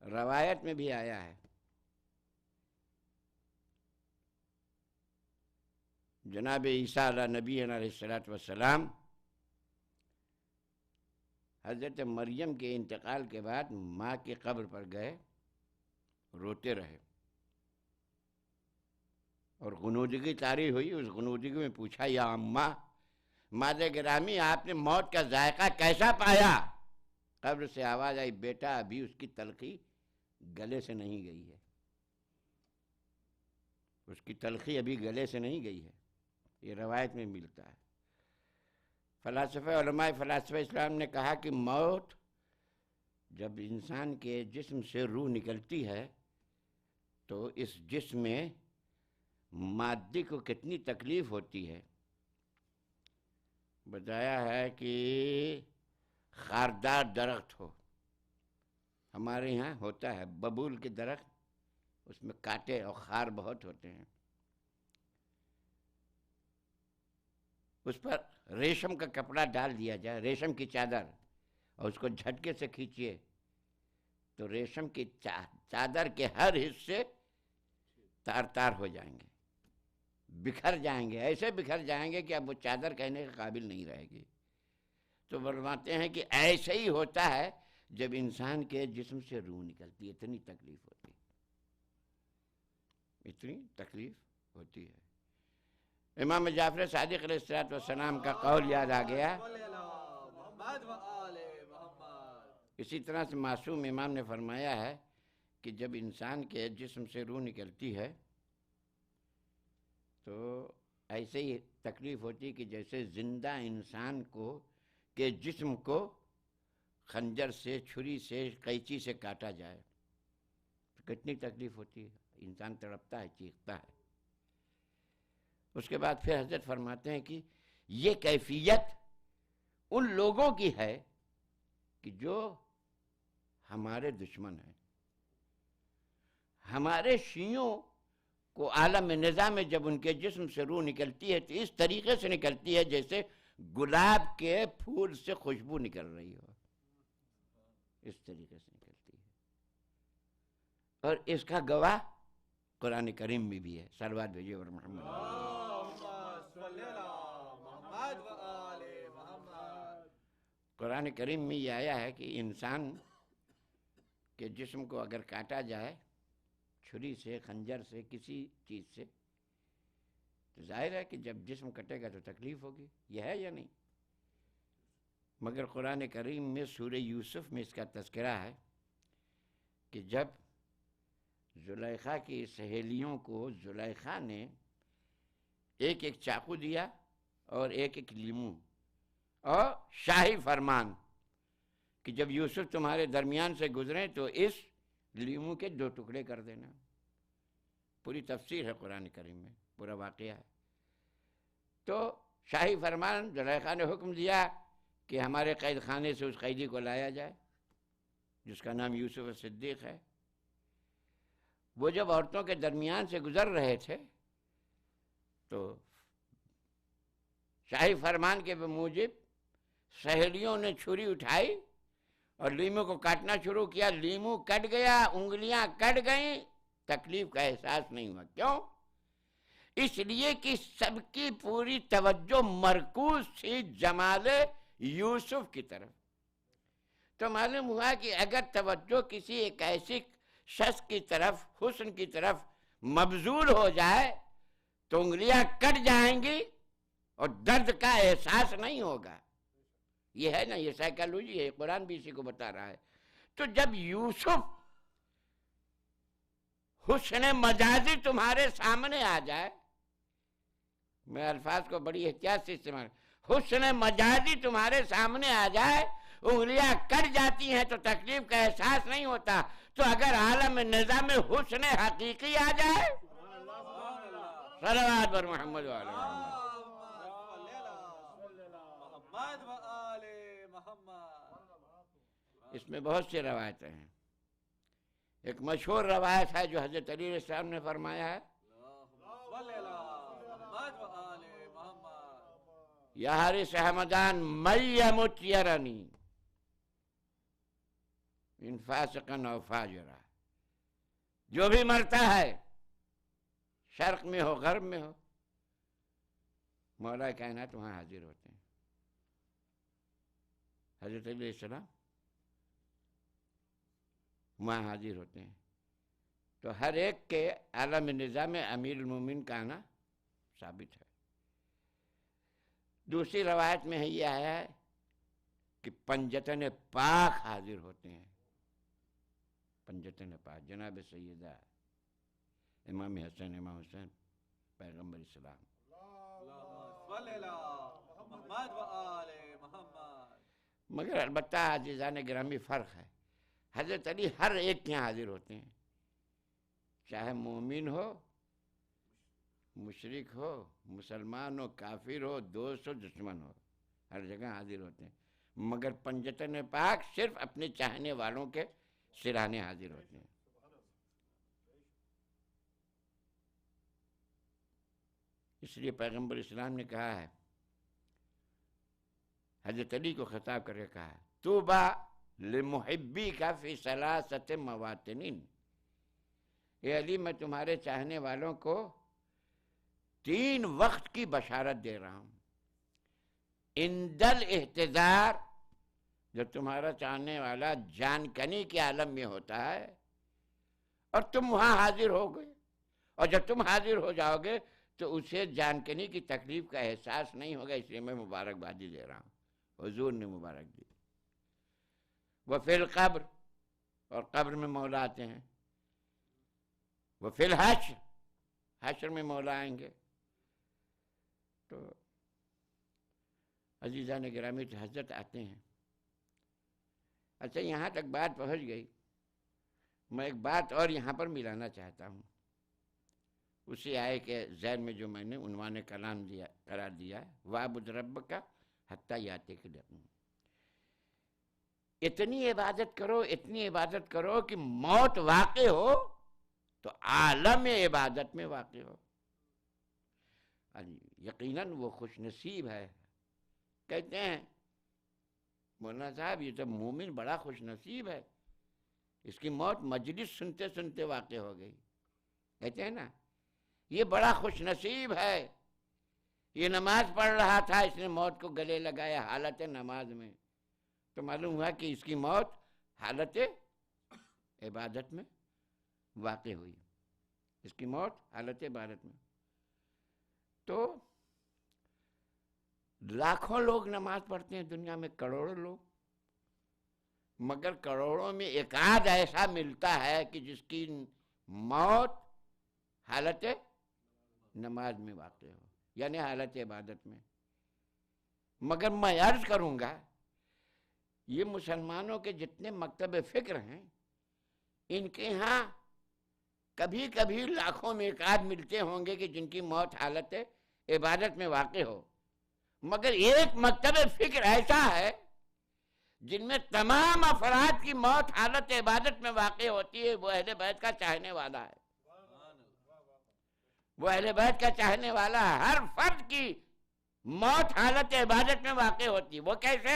روایت میں بھی آیا ہے. جناب عیسیٰ علیہ نبی علیہ السلام حضرت مریم کے انتقال کے بعد ماں کی قبر پر گئے، روتے رہے اور غنودگی طاری ہوئی. اس غنودگی میں پوچھا، یا اماں، مادر گرامی، آپ نے موت کا ذائقہ کیسا پایا؟ قبر سے آواز آئی، بیٹا ابھی اس کی تلخی گلے سے نہیں گئی ہے. اس کی تلخی ابھی گلے سے نہیں گئی ہے. یہ روایت میں ملتا ہے. علماء فلاسفہ اسلام نے کہا کہ موت جب انسان کے جسم سے روح نکلتی ہے تو اس جسم میں مادی کو کتنی تکلیف ہوتی ہے. بتایا ہے کہ خاردار درخت ہو، ہمارے یہاں ہوتا ہے ببول کے درخت، اس میں کانٹے اور خار بہت ہوتے ہیں. اس پر ریشم کا کپڑا ڈال دیا جائے، ریشم کی چادر، اور اس کو جھٹکے سے کھینچیے تو ریشم کی چادر کے ہر حصے تار تار ہو جائیں گے، بکھر جائیں گے، ایسے بکھر جائیں گے کہ اب وہ چادر کہنے کے قابل نہیں رہے گی. تو فرماتے ہیں کہ ایسے ہی ہوتا ہے جب انسان کے جسم سے روح نکلتی ہے. اتنی تکلیف ہوتی ہے، اتنی تکلیف ہوتی ہے. امام جعفر صادق علیہ السلام کا قول یاد آ گیا. اسی طرح سے معصوم امام نے فرمایا ہے کہ جب انسان کے جسم سے روح نکلتی ہے تو ایسے ہی تکلیف ہوتی کہ جیسے زندہ انسان کو کے جسم کو خنجر سے، چھری سے، قینچی سے کاٹا جائے تو کتنی تکلیف ہوتی ہے. انسان تڑپتا ہے، چیختا ہے. اس کے بعد پھر حضرت فرماتے ہیں کہ یہ کیفیت ان لوگوں کی ہے کہ جو ہمارے دشمن ہیں. ہمارے شیعوں کو عالم نظام میں جب ان کے جسم سے روح نکلتی ہے تو اس طریقے سے نکلتی ہے جیسے گلاب کے پھول سے خوشبو نکل رہی ہو. اس طریقے سے نکلتی ہے. اور اس کا گواہ قرآن کریم میں بھی ہے. صلوات بھیجیے اور محمد. قرآن کریم میں یہ آیا ہے کہ انسان کے جسم کو اگر کاٹا جائے چھری سے، خنجر سے، کسی چیز سے، تو ظاہر ہے کہ جب جسم کٹے گا تو تکلیف ہوگی. یہ ہے یا نہیں؟ مگر قرآن کریم میں سورہ یوسف میں اس کا تذکرہ ہے کہ جب زلیخا کی سہیلیوں کو زلیخا نے ایک ایک چاقو دیا اور ایک ایک لیمو اور شاہی فرمان کہ جب یوسف تمہارے درمیان سے گزریں تو اس لیمو کے 2 ٹکڑے کر دینا. پوری تفسیر ہے قرآن کریم میں، پورا واقعہ ہے. تو شاہی فرمان، زلیخا نے حکم دیا کہ ہمارے قید خانے سے اس قیدی کو لایا جائے جس کا نام یوسف صدیق ہے۔ وہ جب عورتوں کے درمیان سے گزر رہے تھے تو شاہی فرمان کے موجب سہیلیوں نے چھری اٹھائی اور لیمو کو کاٹنا شروع کیا۔ لیمو کٹ گیا، انگلیاں کٹ گئیں، تکلیف کا احساس نہیں ہوا۔ کیوں؟ اس لیے کہ سب کی پوری توجہ مرکوز تھی جمال یوسف کی طرف۔ تو معلوم ہوا کہ اگر توجہ کسی ایک ایسی شخص کی طرف، حسن کی طرف مبذول ہو جائے تو انگلیاں کٹ جائیں گی اور درد کا احساس نہیں ہوگا۔ یہ ہے نا، یہ سائیکالوجی ہے، قرآن بھی اسی کو بتا رہا ہے۔ تو جب یوسف حسن مجازی تمہارے سامنے آ جائے، میں الفاظ کو بڑی احتیاط سے استعمال، حسن مجازی تمہارے سامنے آ جائے، انگلیاں کٹ جاتی ہیں تو تکلیف کا احساس نہیں ہوتا، تو اگر عالم نظام حسن حقیقی آ جائے، صلوات بر محمد وعلی محمد۔ اس میں بہت سی روایتیں ہیں۔ ایک مشہور روایت ہے جو حضرت علی علیہ السلام نے فرمایا ہے، یا حارث حمدان من یمت یرنی ان فاسقا او فاجرا، جو بھی مرتا ہے شرق میں ہو غرب میں ہو، مولا کائنات وہاں حاضر ہوتے ہیں۔ حضرت علیہ السلام وہاں حاضر ہوتے ہیں۔ تو ہر ایک کے عالم نظام امیر المومنین کا آنا ثابت ہے۔ دوسری روایت میں یہ آیا ہے کہ پنجتن پاک حاضر ہوتے ہیں۔ پنجتن پاک جناب سیدہ امام حسن، امام حسین پیغمبر اسلام۔ مگر البتہ عزیزان گرامی فرق ہے، حضرت علی ہر ایک کے یہاں حاضر ہوتے ہیں، چاہے مومن ہو، مشرک ہو، مسلمان ہو، کافر ہو، دوست ہو، دشمن ہو، ہر جگہ حاضر ہوتے ہیں۔ مگر پنجتن پاک صرف اپنے چاہنے والوں کے سرانے حاضر ہوتے ہیں۔ اس لیے پیغمبر اسلام نے کہا ہے، حضرت علی کو خطاب کر کے کہا ہے، طوبیٰ لمحبی کا فی ثلاثۃ مواطن، اے علی میں تمہارے چاہنے والوں کو 3 وقت کی بشارت دے رہا ہوں۔ عند الاحتضار، جب تمہارا چاہنے والا جان کنی کے عالم میں ہوتا ہے اور تم وہاں حاضر ہو گئے، اور جب تم حاضر ہو جاؤ گے تو اسے جان کنی کی تکلیف کا احساس نہیں ہوگا، اس لیے میں مبارکبادی دے رہا ہوں۔ حضور نے مبارک دی۔ وفی القبر، اور قبر میں مولا آتے ہیں۔ وفی الحشر، حشر میں مولا آئیں گے۔ تو عزیزان گرامی حضرت آتے ہیں۔ اچھا، یہاں تک بات پہنچ گئی، میں ایک بات اور یہاں پر ملانا چاہتا ہوں، اسی آئے کے ذہن میں جو میں نے عنوان کلام قرار دیا ہے، وَاعْبُدْ رَبَّكَ حَتَّىٰ يَأْتِيَكَ الْيَقِينُ۔ اتنی عبادت کرو، اتنی عبادت کرو کہ موت واقع ہو تو عالم عبادت میں واقع ہو۔ یقیناً وہ خوش نصیب ہے۔ کہتے ہیں مولانا صاحب یہ تو مومن بڑا خوش نصیب ہے، اس کی موت مجلس سنتے سنتے واقع ہو گئی۔ کہتے ہیں نا یہ بڑا خوش نصیب ہے، یہ نماز پڑھ رہا تھا، اس نے موت کو گلے لگایا حالت نماز میں، تو معلوم ہوا کہ اس کی موت حالت عبادت میں واقع ہوئی، اس کی موت حالت عبادت میں۔ تو لاکھوں لوگ نماز پڑھتے ہیں دنیا میں، کروڑوں لوگ، مگر کروڑوں میں ایک آدھ ایسا ملتا ہے کہ جس کی موت حالت نماز میں واقع ہو، یعنی حالت عبادت میں۔ مگر میں عرض کروں گا، یہ مسلمانوں کے جتنے مکتب فکر ہیں، ان کے ہاں کبھی کبھی لاکھوں میں ایک آدھ ملتے ہوں گے کہ جن کی موت حالت عبادت میں واقع ہو، مگر ایک مکتب فکر ایسا ہے جن میں تمام افراد کی موت حالت عبادت میں واقع ہوتی ہے، وہ اہل بیت کا چاہنے والا ہے، وہ اہل بیت کا چاہنے والا ہے۔ ہر فرد کی موت حالت عبادت میں واقع ہوتی ہے۔ وہ کیسے؟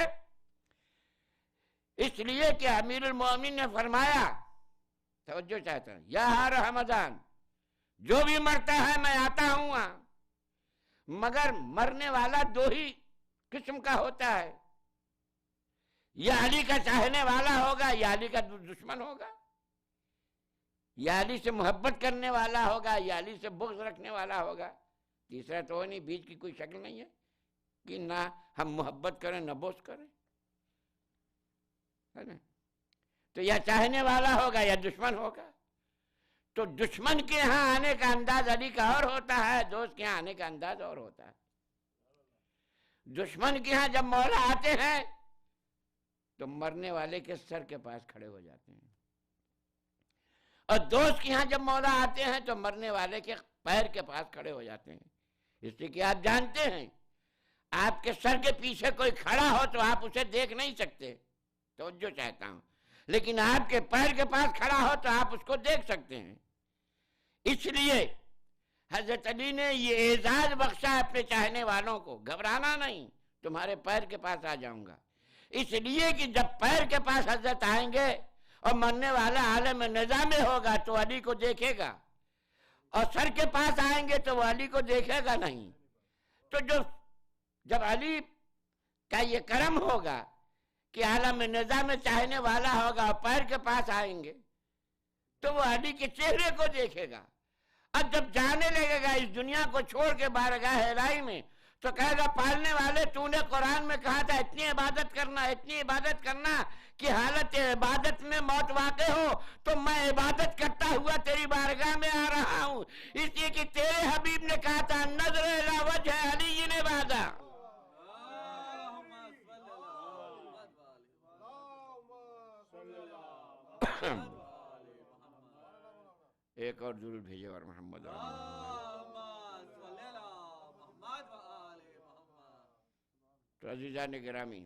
اس لیے کہ امیر المومنین نے فرمایا، توجہ چاہتا ہوں، یا ہر رمضان، جو بھی مرتا ہے میں آتا ہوں وہاں، مگر مرنے والا دو ہی قسم کا ہوتا ہے، یا علی کا چاہنے والا ہوگا یا علی کا دشمن ہوگا، یا علی سے محبت کرنے والا ہوگا یا علی سے بغض رکھنے والا ہوگا۔ تیسرا تو نہیں، بیچ کی کوئی شکل نہیں ہے کہ نہ ہم محبت کریں نہ بغض کریں، ہے نا؟ تو یا چاہنے والا ہوگا یا دشمن ہوگا۔ تو دشمن کے ہاں آنے کا انداز علی کا اور ہوتا ہے، دوست کے ہاں آنے کا انداز اور ہوتا ہے۔ دشمن کے ہاں جب مولا آتے ہیں تو مرنے والے کے سر کے پاس کھڑے ہو جاتے ہیں، اور دوست کے ہاں جب مولا آتے ہیں تو مرنے والے کے پیر کے پاس کھڑے ہو جاتے ہیں۔ اس لیے کہ آپ جانتے ہیں آپ کے سر کے پیچھے کوئی کھڑا ہو تو آپ اسے دیکھ نہیں سکتے، توجہ چاہتا ہوں، لیکن آپ کے پیر کے پاس کھڑا ہو تو آپ اس کو دیکھ سکتے ہیں۔ اس لیے حضرت علی نے یہ اعزاز بخشا اپنے چاہنے والوں کو، گھبرانا نہیں، تمہارے پیر کے پاس آ جاؤں گا۔ اس لیے کہ جب پیر کے پاس حضرت آئیں گے اور مرنے والا عالم نظام میں ہوگا تو علی کو دیکھے گا، اور سر کے پاس آئیں گے تو وہ علی کو دیکھے گا نہیں۔ تو جب علی کا یہ کرم ہوگا کہ عالم نظام میں چاہنے والا ہوگا اور پیر کے پاس آئیں گے تو وہ علی کے چہرے کو دیکھے گا۔ اب جب جانے لگے گا اس دنیا کو چھوڑ کے بارگاہ الہی میں تو کہے گا پالنے والے تو نے قرآن میں کہا تھا اتنی عبادت کرنا، اتنی عبادت کرنا کہ حالت عبادت میں موت واقع ہو، تو میں عبادت کرتا ہوا تیری بارگاہ میں آ رہا ہوں، اس لیے کہ تیرے حبیب نے کہا تھا نظر الی وجہ علی عبادہ۔ ایک اور درود بھیجے اور محمد تو عزیزان گرامی،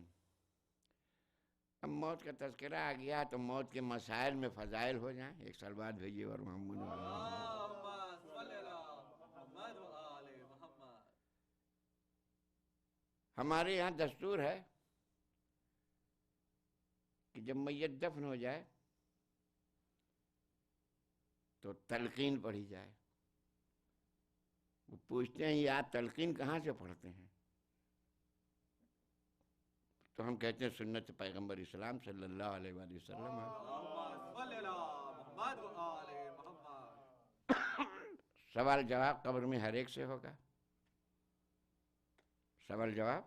اب موت کا تذکرہ آ گیا تو موت کے مسائل میں فضائل ہو جائیں۔ ایک صلوات بھیجیے اور محمد ہمارے یہاں دستور ہے کہ جب میت دفن ہو جائے تو تلقین پڑھی جائے۔ وہ پوچھتے ہیں یہ آپ تلقین کہاں سے پڑھتے ہیں؟ تو ہم کہتے ہیں سنت پیغمبر اسلام صلی اللہ علیہ وآلہ وسلم۔ سوال جواب قبر میں ہر ایک سے ہوگا، سوال جواب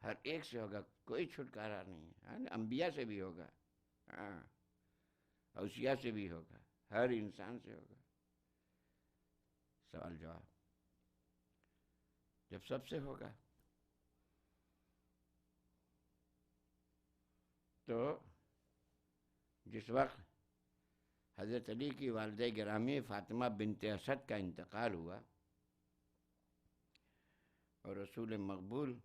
ہر ایک سے ہوگا، کوئی چھٹکارا نہیں ہے۔ انبیاء سے بھی ہوگا، ہاں، اوصیاء سے بھی ہوگا، ہر انسان سے ہوگا سوال جواب۔ جب سب سے ہوگا تو جس وقت حضرت علی کی والدہ گرامی فاطمہ بنت اسد کا انتقال ہوا اور رسول مقبول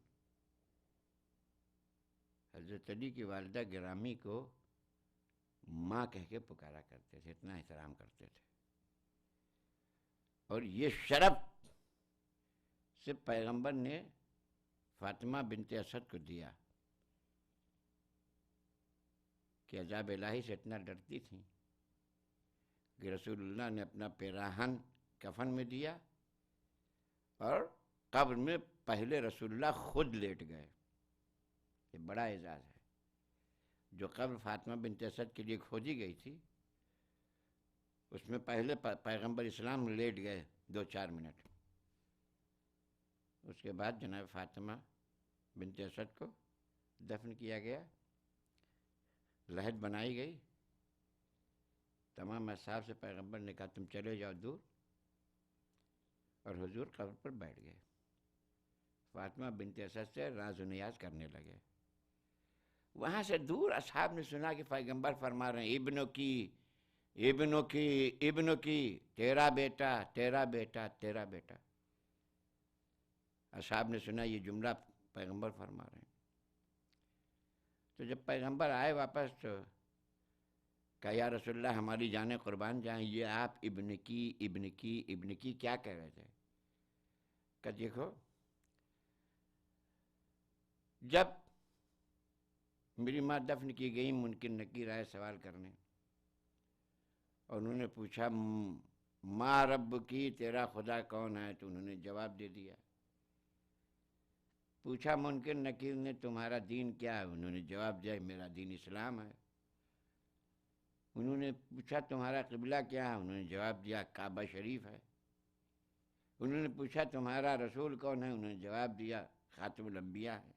حضرت علی کی والدہ گرامی کو ماں کہہ کے پکارا کرتے تھے، اتنا احترام کرتے تھے، اور یہ شرف صرف پیغمبر نے فاطمہ بنت اسد کو دیا کہ عذاب الہی سے اتنا ڈرتی تھیں کہ رسول اللہ نے اپنا پیراہن کفن میں دیا اور قبر میں پہلے رسول اللہ خود لیٹ گئے۔ یہ بڑا اعزاز ہے۔ جو قبر فاطمہ بنت اسد کے لیے کھودی گئی تھی اس میں پہلے پیغمبر اسلام لیٹ گئے 2-4 منٹ، اس کے بعد جناب فاطمہ بنت اسد کو دفن کیا گیا، لحد بنائی گئی، تمام اصحاب سے پیغمبر نے کہا تم چلے جاؤ دور، اور حضور قبر پر بیٹھ گئے، فاطمہ بنت اسد سے راز و نیاز کرنے لگے۔ وہاں سے دور اصحاب نے سنا کہ پیغمبر فرما رہے ہیں ابنوں کی تیرا بیٹا تیرا بیٹا تیرا بیٹا۔ اصحاب نے سنا یہ جملہ پیغمبر فرما رہے ہیں، تو جب پیغمبر آئے واپس تو کہا یا رسول اللہ ہماری جانیں قربان جائیں، یہ آپ ابن کی کیا کہہ رہے تھے؟ کہ دیکھو جب میری ماں دفن کی گئی منکر نکیر آئے سوال کرنے، اور انہوں نے پوچھا ماں رب کی تیرا خدا کون ہے؟ تو انہوں نے جواب دے دیا۔ پوچھا منکر نکیر نے تمہارا دین کیا ہے؟ انہوں نے جواب دیا میرا دین اسلام ہے۔ انہوں نے پوچھا تمہارا قبلہ کیا ہے؟ انہوں نے جواب دیا کعبہ شریف ہے۔ انہوں نے پوچھا تمہارا رسول کون ہے؟ انہوں نے جواب دیا خاتم الانبیاء ہے۔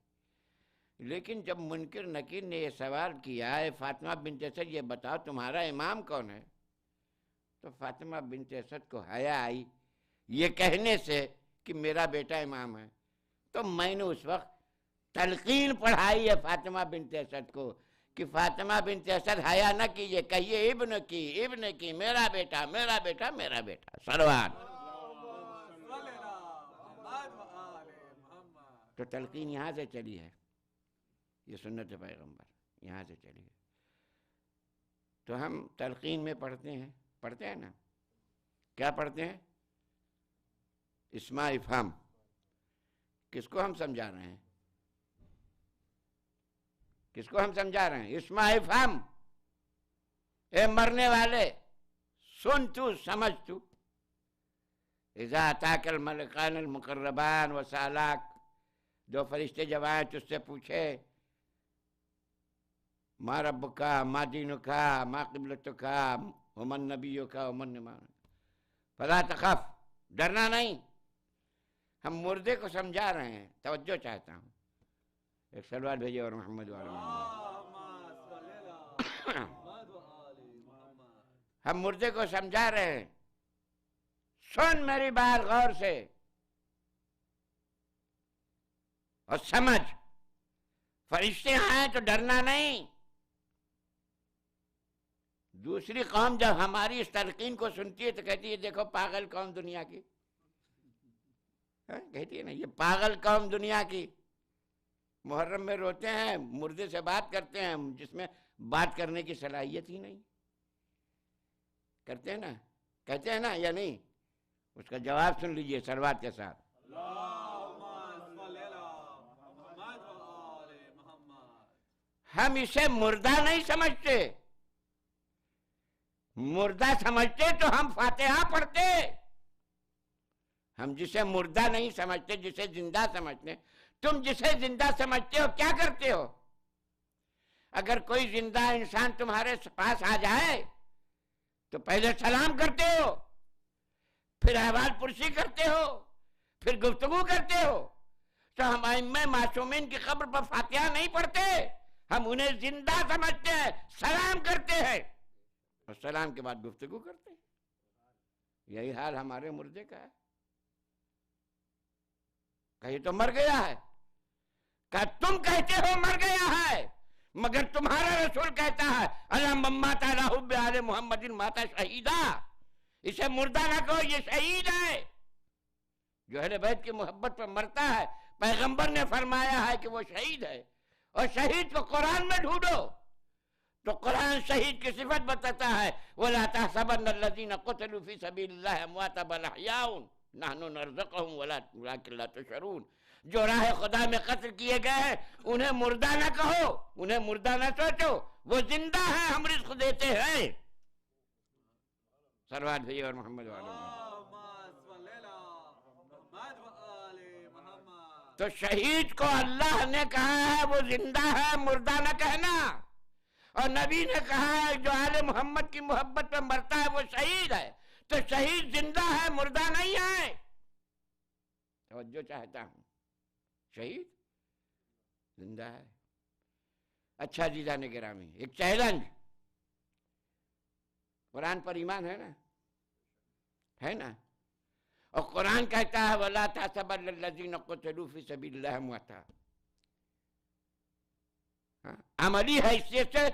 لیکن جب منکر نکیر نے یہ سوال کیا ہے فاطمہ بنت اسد یہ بتاؤ تمہارا امام کون ہے؟ تو فاطمہ بنت اسد کو حیا آئی یہ کہنے سے کہ میرا بیٹا امام ہے، تو میں نے اس وقت تلقین پڑھائی ہے فاطمہ بنت اسد کو کہ فاطمہ بنت اسد حیا نہ کیجیے، کہیے ابن کی میرا بیٹا میرا بیٹا میرا بیٹا صلوات۔ تو تلقین یہاں سے چلی ہے، یہ سنت پیغمبر یہاں سے چلی ہے۔ تو ہم تلقین میں پڑھتے ہیں نا، کیا پڑھتے ہیں؟ اسماء افہام۔ کس کو ہم سمجھا رہے ہیں؟ کس کو ہم سمجھا رہے ہیں؟ اسماء افہام۔ اے مرنے والے سن تو سمجھ تو، اذا اتاک الملکان المقربان وسالاک، دو فرشتے جب آئے تجھ سے پوچھے ما ربکا ما دینکا ما قبلتکا ومن نبیکا ومن ایمانک فلا تخف، ڈرنا نہیں۔ ہم مردے کو سمجھا رہے ہیں، توجہ چاہتا ہوں، ایک سلوات بھیجے اور محمد وعلی ہم مردے کو سمجھا رہے ہیں، سن میری بات غور سے اور سمجھ، فرشتے آئے تو ڈرنا نہیں۔ دوسری قوم جب ہماری اس تلقین کو سنتی ہے تو کہتی ہے دیکھو پاگل قوم دنیا کی، کہتی ہے نا یہ پاگل قوم دنیا کی۔ محرم میں روتے ہیں، مردے سے بات کرتے ہیں جس میں بات کرنے کی صلاحیت ہی نہیں، کرتے ہیں نا، کہتے ہیں نا یا نہیں؟ اس کا جواب سن لیجئے سلوات کے ساتھ۔ ہم اسے مردہ نہیں سمجھتے، مردہ سمجھتے تو ہم فاتحہ پڑھتے۔ ہم جسے مردہ نہیں سمجھتے، جسے زندہ سمجھتے۔ تم جسے زندہ سمجھتے ہو کیا کرتے ہو؟ اگر کوئی زندہ انسان تمہارے پاس آ جائے تو پہلے سلام کرتے ہو، پھر احوال پرسی کرتے ہو، پھر گفتگو کرتے ہو۔ تو ہم ائمہ معصومین کی قبر پر فاتحہ نہیں پڑھتے، ہم انہیں زندہ سمجھتے ہیں، سلام کرتے ہیں اور سلام کے بعد گفتگو کرتے ہیں۔ یہی حال ہمارے مردے کا ہے۔ کہیں تو مر گیا ہے، کہ تم کہتے ہو مر گیا ہے، مگر تمہارا رسول کہتا ہے اللہم مات علی حب آل محمد مات شہیدا، اسے مردہ نہ کہو، یہ شہید ہے۔ جو اہل بیت کی محبت پر مرتا ہے پیغمبر نے فرمایا ہے کہ وہ شہید ہے۔ اور شہید کو قرآن میں ڈھونڈو تو قرآن شہید کی صفت بتاتا ہے وَلَا تَحْسَبَنَّ الَّذِينَ قُتِلُوا فِي سَبِيلِ اللَّهِ أَمْوَاتًا بَلْ أَحْيَاءٌ نَحْنُ نَرْزُقُهُمْ وَلَٰكِن لَا تُشْعُرُونَ۔ جو راہ خدا میں قتل کیے گئے ہیں انہیں مردہ نہ کہو، انہیں مردہ نہ سوچو، وہ زندہ ہیں، ہم رزق دیتے ہیں۔ صلوات بھیجیے اور محمد وعلی تو شہید کو اللہ نے کہا ہے وہ زندہ ہے، مردہ نہ کہنا، اور نبی نے کہا ہے جو آل محمد کی محبت پہ مرتا ہے وہ شہید ہے۔ تو شہید زندہ ہے، مردہ نہیں ہے۔ توجہ چاہتا ہوں، شہید زندہ ہے۔ اچھا عزیزان گرامی، ایک چیلنج، قرآن پر ایمان ہے نا، ہے نا؟ اور قرآن کہتا ہے وَلَا تَحْسَبَنَّ الَّذِينَ قُتِلُوا فِي سَبِيلِ اللَّهِ أَمْوَاتًا۔ عملی حیثیت سے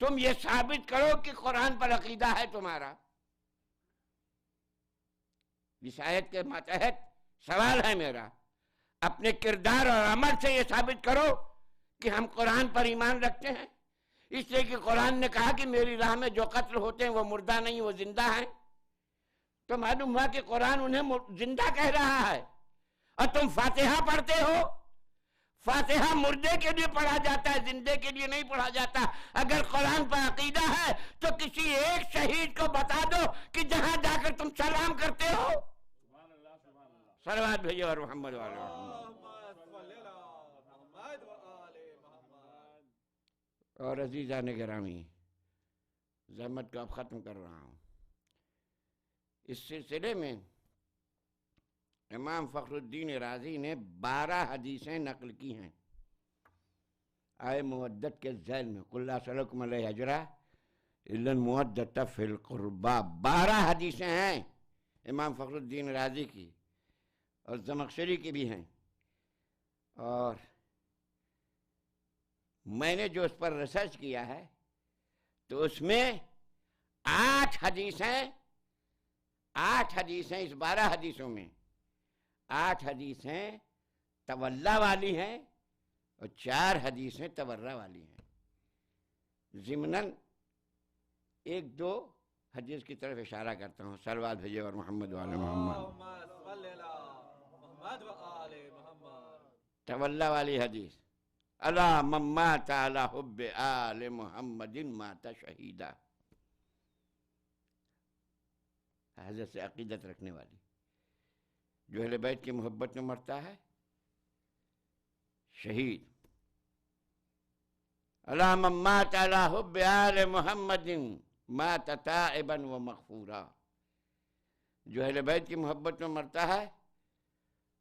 تم یہ ثابت کرو کہ قرآن پر عقیدہ ہے تمہارا۔ اس آیت کے ماتحت سوال ہے میرا، اپنے کردار اور عمل سے یہ ثابت کرو کہ ہم قرآن پر ایمان رکھتے ہیں، اس لیے کہ قرآن نے کہا کہ میری راہ میں جو قتل ہوتے ہیں وہ مردہ نہیں، وہ زندہ ہیں۔ تو معلوم ہوا کہ قرآن انہیں زندہ کہہ رہا ہے، اور تم فاتحہ پڑھتے ہو۔ فاتحہ مردے کے لیے پڑھا جاتا ہے، زندے کے لیے نہیں پڑھا جاتا۔ اگر قرآن پر عقیدہ ہے تو کسی ایک شہید کو بتا دو کہ جہاں جا کر تم سلام کرتے ہو، صلوات بھیجو اور محمد والے اور عزیزان گرامی، زحمت کو اب ختم کر رہا ہوں۔ اس سلسلے میں امام فخر الدین رازی نے 12 حدیثیں نقل کی ہیں آئے مودت کے ذیل میں، قل لا سلکم علیہ اجرا الا المودۃ فی القربا۔ 12 حدیثیں ہیں امام فخر الدین رازی کی، اور زمخشری کی بھی ہیں، اور میں نے جو اس پر ریسرچ کیا ہے تو اس میں 8 حدیثیں اس 12 حدیثوں میں 8 حدیثیں تولا والی ہیں اور 4 حدیثیں تورا والی ہیں۔ ضمناً 1-2 حدیث کی طرف اشارہ کرتا ہوں، صلوات بھیجے اور محمد وعلی محمد۔ تولا والی حدیث، الا من مات علی حب آل محمد مات شہیدا، حضرت سے عقیدت رکھنے والی، جو اہل بیت کی محبت میں مرتا ہے شہید۔ الا من مات علی حب آل محمد مات تائبا و مغفورا، جو اہل بیت کی محبت میں مرتا ہے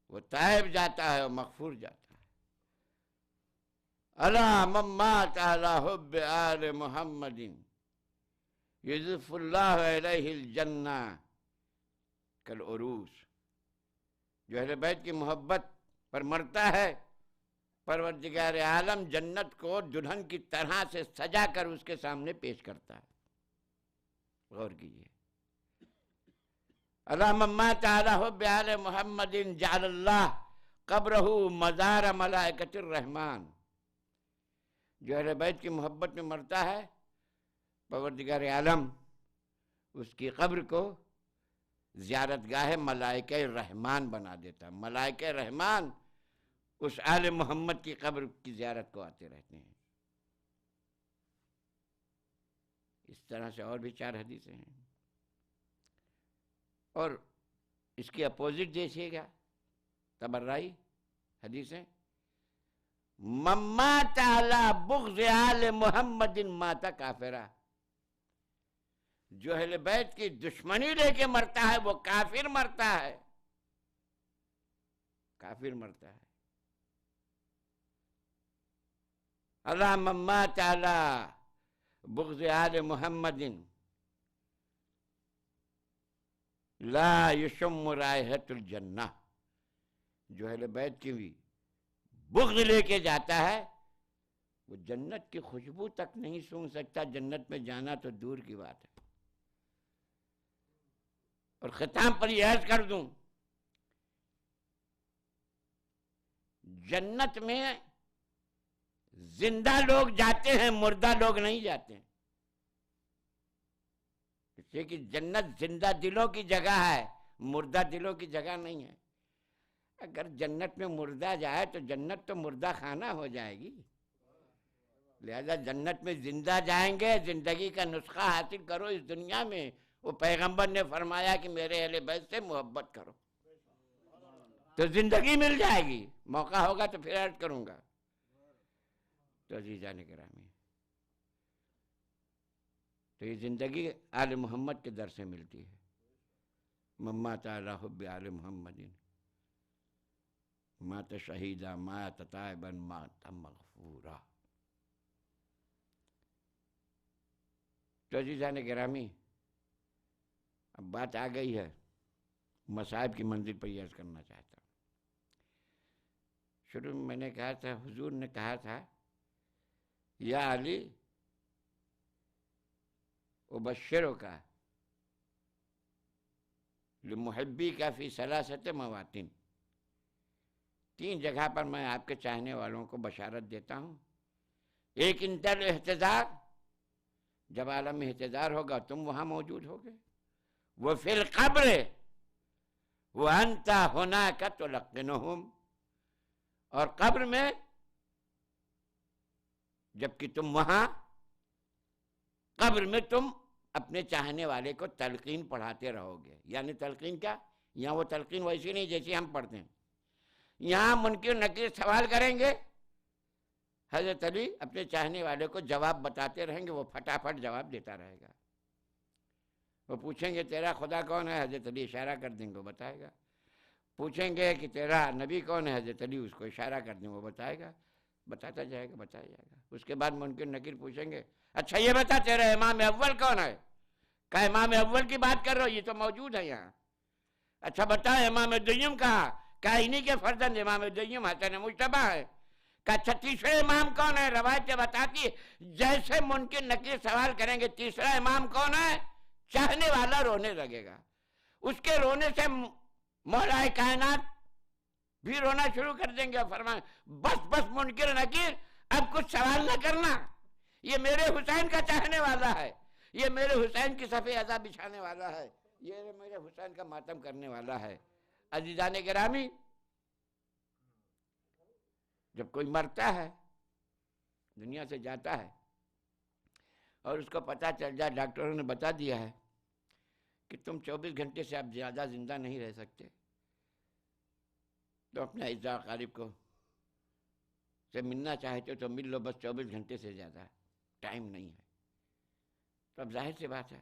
وہ تائب جاتا ہے اور مغفور جاتا ہے۔ الا من مات علی حب آل محمد یضف اللہ علیہ الجنہ کالعروس، جو اہل بیت کی محبت پر مرتا ہے پروردگار عالم جنت کو دلہن کی طرح سے سجا کر اس کے سامنے پیش کرتا ہے۔ غور کیجیے، الا من مات علی حب آل محمد جعل اللہ قبرہ مزار ملائکۃ الرحمن، جو اہل بیت کی محبت میں مرتا ہے پروردگار عالم اس کی قبر کو زیارت گاہ ملائکہ رحمان بنا دیتا ہے۔ ملائکہ رحمان اس آل محمد کی قبر کی زیارت کو آتے رہتے ہیں۔ اس طرح سے اور بھی 4 حدیثیں ہیں، اور اس کی اپوزٹ دیکھیے گا، تبرائی حدیثیں، من مات علی بغض آل محمد مات کافرا، جو اہل بیت کی دشمنی لے کے مرتا ہے وہ کافر مرتا ہے، کافر مرتا ہے۔ الا من مات علی بغض آل محمد لا یشم رائحۃ الجنہ، جو اہل بیت کی بھی بغض لے کے جاتا ہے وہ جنت کی خوشبو تک نہیں سونگھ سکتا، جنت میں جانا تو دور کی بات ہے۔ اور ختام پر یہ عرض کر دوں، جنت میں زندہ لوگ جاتے ہیں، مردہ لوگ نہیں جاتے، اس لیے کہ جنت زندہ دلوں کی جگہ ہے، مردہ دلوں کی جگہ نہیں ہے۔ اگر جنت میں مردہ جائے تو جنت تو مردہ خانہ ہو جائے گی، لہذا جنت میں زندہ جائیں گے، زندگی کا نسخہ حاصل کرو اس دنیا میں۔ وہ پیغمبر نے فرمایا کہ میرے اہل بیت سے محبت کرو تو زندگی مل جائے گی، موقع ہوگا تو پھر عرض کروں گا۔ تو عزیزان گرامی، تو یہ زندگی آل محمد کے در سے ملتی ہے۔ من مات علی حب آل محمد مات شہیدا مات تائبا مات مغفورا۔ تو عزیزان گرامی، اب بات آ گئی ہے مصائب کی منزل پر عرض کرنا چاہتا ہوں۔ شروع میں نے کہا تھا، حضور نے کہا تھا، یا علی ابشرک لمحبی کا فی ثلاثۃ مواطن، 3 جگہ پر میں آپ کے چاہنے والوں کو بشارت دیتا ہوں. ایک انتر احتضار، جب عالم احتضار ہوگا تم وہاں موجود ہوگے. وہ فی القبر وانت ہناک تلقنہم، اور قبر میں جبکہ تم وہاں قبر میں تم اپنے چاہنے والے کو تلقین پڑھاتے رہو گے. یعنی تلقین کیا؟ یہاں وہ تلقین ویسی نہیں جیسی ہم پڑھتے ہیں. یہاں منکر نکیر سوال کریں گے، حضرت علی اپنے چاہنے والے کو جواب بتاتے رہیں گے، وہ پھٹافٹ جواب دیتا رہے گا. وہ پوچھیں گے تیرا خدا کون ہے، حضرت علی اشارہ کر دیں گے وہ بتائے گا. پوچھیں گے کہ تیرا نبی کون ہے، حضرت علی اس کو اشارہ کر دیں وہ بتائے گا. بتاتا جائے گا بتایا جائے گا. اس کے بعد منکر نکیر پوچھیں گے اچھا یہ بتا تیرا امام اول کون ہے. کہا امام اول کی بات کر رہے ہو، یہ تو موجود ہے یہاں. اچھا بتا امام دویم کہا. کہا انہی کے فرزند امام دویم حسن مجتبی ہے. کہا اچھا تیسرے امام کون ہے. روایتیں بتاتی ہے جیسے منکر نکیر سوال کریں گے تیسرا امام کون ہے، چاہنے والا رونے لگے گا. اس کے رونے سے مولا کائنات بھی رونا شروع کر دیں گے اور فرمائیں بس بس منکر نکیر اب کچھ سوال نہ کرنا، یہ میرے حسین کا چاہنے والا ہے، یہ میرے حسین کی صفِ ازا بچھانے والا ہے، یہ میرے حسین کا ماتم کرنے والا ہے. عزیزان گرامی، جب کوئی مرتا ہے دنیا سے جاتا ہے اور اس کو پتہ چل جائے، ڈاکٹروں نے بتا دیا ہے کہ تم 24 گھنٹے سے اب زیادہ زندہ نہیں رہ سکتے، تو اپنے اعزاء اقارب کو سے ملنا چاہتے ہو تو مل لو، بس 24 گھنٹے سے زیادہ ٹائم نہیں ہے. تو اب ظاہر سی بات ہے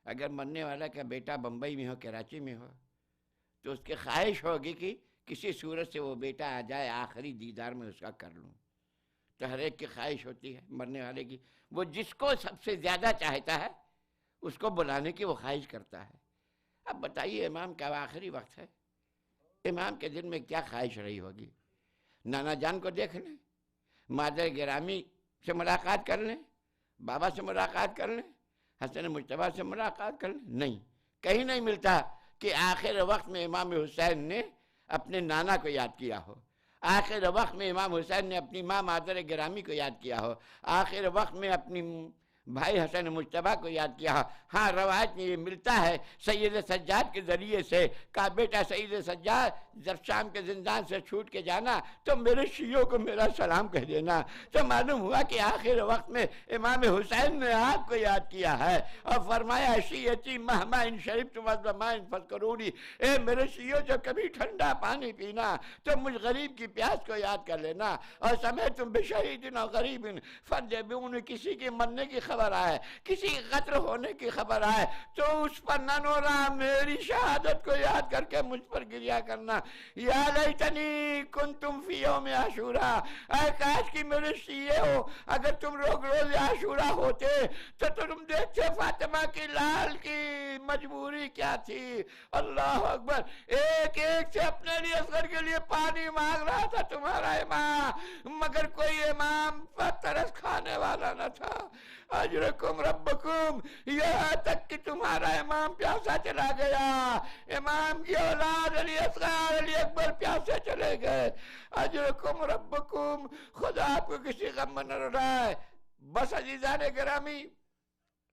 اگر مرنے والا کا بیٹا بمبئی میں ہو، کراچی میں ہو، تو اس کی خواہش ہوگی کہ کسی صورت سے وہ بیٹا آ جائے، آخری دیدار میں اس کا کر لوں. تو ہر ایک کی خواہش ہوتی ہے مرنے والے کی، وہ جس کو سب سے زیادہ چاہتا ہے اس کو بلانے کی وہ خواہش کرتا ہے. اب بتائیے امام کا آخری وقت ہے، امام کے دل میں کیا خواہش رہی ہوگی. نانا جان کو دیکھ لیں، مادر گرامی سے ملاقات کر لیں، بابا سے ملاقات کر لیں، حسن مجتبی سے ملاقات کر لیں. نہیں، کہیں نہیں ملتا کہ آخر وقت میں امام حسین نے اپنے نانا کو یاد کیا ہو، آخر وقت میں امام حسین نے اپنی ماں مادر گرامی کو یاد کیا ہو، آخر وقت میں اپنی بھائی حسن مجتبی کو یاد کیا. ہاں روایت میں یہ ملتا ہے سید سجاد کے ذریعے سے، کہا بیٹا سید سجاد جب شام کے زندان سے چھوٹ کے جانا تو میرے شیعوں کو میرا سلام کہہ دینا. تو معلوم ہوا کہ آخر وقت میں امام حسین نے آپ کو یاد کیا ہے اور فرمایا شیعتی مہما ان شریف مائن فذکرونی، اے میرے شیعوں جو کبھی ٹھنڈا پانی پینا تو مجھ غریب کی پیاس کو یاد کر لینا. اور سمیتم بشہید و غریب فرجبون، کسی کے مرنے کی خبر آئے، کسی قتل ہونے کی خبر آئے تو اس پر نہ نورا میری شہادت کو یاد کر کے مجھ پر گریا کرنا. یا لیتنی کنتم فی یوم عاشورا، اے کاش کی میرے شیعے ہو اگر تم روز عاشورا ہوتے تو تم دیکھتے فاطمہ کی لال کی مجبوری کیا تھی. اللہ اکبر، ایک ایک سے اپنے لیے اصغر کے لیے پانی مانگ رہا تھا تمہارا امام، مگر کوئی امام پر ترس کھانے والا نہ تھا. اجرکم ربکم، یہاں تک کہ تمہارا امام پیاسا چلا گیا، امام کی اولاد علی اصغر علی اکبر پیاسے چلے گئے. اجرکم ربکم، خدا آپ کو کسی غم میں نہ رہا ہے. بس عزیزان گرامی،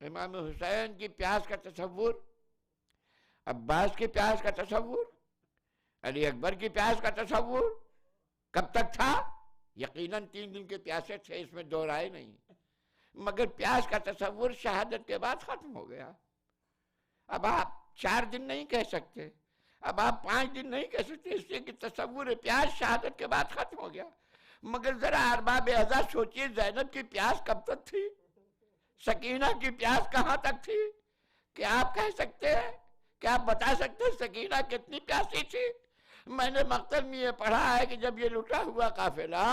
امام حسین کی پیاس کا تصور، عباس کی پیاس کا تصور، علی اکبر کی پیاس کا تصور کب تک تھا؟ یقیناً 3 دن کے پیاسے تھے، اس میں دو رائے نہیں، مگر پیاس کا تصور شہادت کے بعد ختم ہو گیا. اب آپ 4 دن نہیں کہہ سکتے، اب آپ 5 دن نہیں کہہ سکتے، اس لیے کہ تصور پیاس شہادت کے بعد ختم ہو گیا. مگر ذرا ارباب ازا سوچیے زینب کی پیاس کب تک تھی، سکینہ کی پیاس کہاں تک تھی؟ کیا آپ کہہ سکتے ہیں؟ کیا آپ بتا سکتے ہیں سکینہ کتنی پیاسی تھی؟ میں نے مقتل میں یہ پڑھا ہے کہ جب یہ لٹا ہوا قافلہ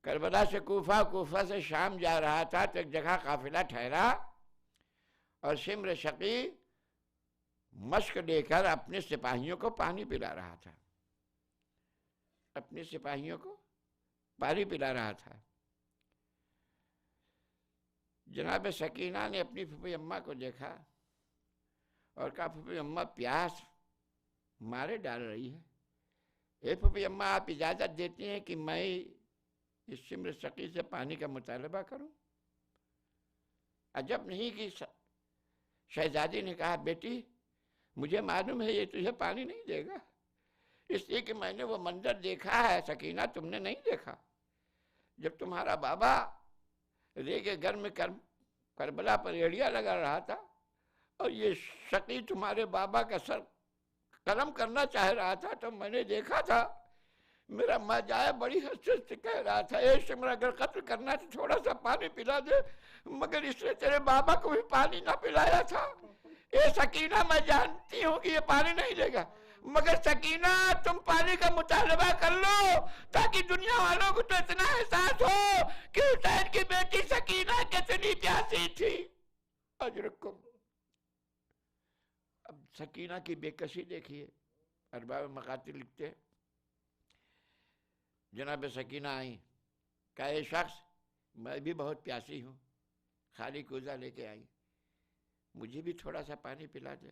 کربلا سے کوفہ، کوفہ سے شام جا رہا تھا تو ایک جگہ قافلہ ٹھہرا اور شمر شقی مشک لے کر اپنے سپاہیوں کو پانی پلا رہا تھا، اپنے سپاہیوں کو پانی پلا رہا تھا. جناب سکینہ نے اپنی پھوپھی اماں کو دیکھا اور کہا پھوپھی اماں پیاس مارے ڈال رہی ہے. اے پھوپھی اماں آپ اجازت دیتی ہیں کہ میں اس سمر سقی سے پانی کا مطالبہ کروں؟ عجب نہیں کہ شہزادی نے کہا بیٹی مجھے معلوم ہے یہ تجھے پانی نہیں دے گا، اس لیے کہ میں نے وہ منظر دیکھا ہے. سکینہ تم نے نہیں دیکھا؟ جب تمہارا بابا رے کے گھر میں کربلا پر ایڑیا لگا رہا تھا اور یہ شقی تمہارے بابا کا سر قلم کرنا چاہ رہا تھا تو میں نے دیکھا تھا. میرا ماجائے بڑی حسرت سے کہہ رہا تھا اے سمر اگر قتل کرنا تو تھوڑا سا پانی پلا دے، مگر اس نے تیرے بابا کو بھی پانی نہ پلایا تھا. اے سکینہ میں جانتی ہوں کہ یہ پانی نہیں دے گا، مگر سکینہ تم پانی کا مطالبہ کر لو تاکہ دنیا والوں کو تو اتنا احساس ہو کہ حسین کی بیٹی سکینہ کتنی پیاسی تھی. اجرکم. اب سکینہ کی بے کسی دیکھیے. ارباب مقاتل لکھتے ہیں جناب سکینہ آئیں، کہا اے شخص میں بھی بہت پیاسی ہوں، خالی کوزہ لے کے آئی، مجھے بھی تھوڑا سا پانی پلا دے.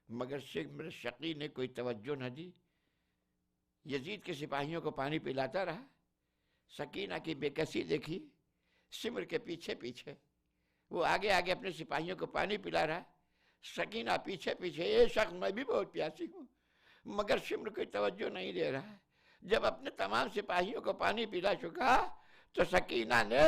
مگر سمر شقی نے کوئی توجہ نہ دی، یزید کے سپاہیوں کو پانی پلاتا رہا. سکینہ کی بے کسی دیکھی، سمر کے پیچھے پیچھے وہ آگے آگے اپنے سپاہیوں کو پانی پلا رہا، سکینہ پیچھے پیچھے. اے شخص میں بھی بہت پیاسی ہوں، مگر سمر کوئی توجہ نہیں دے رہا. جب اپنے تمام سپاہیوں کو پانی پلا چکا تو سکینہ نے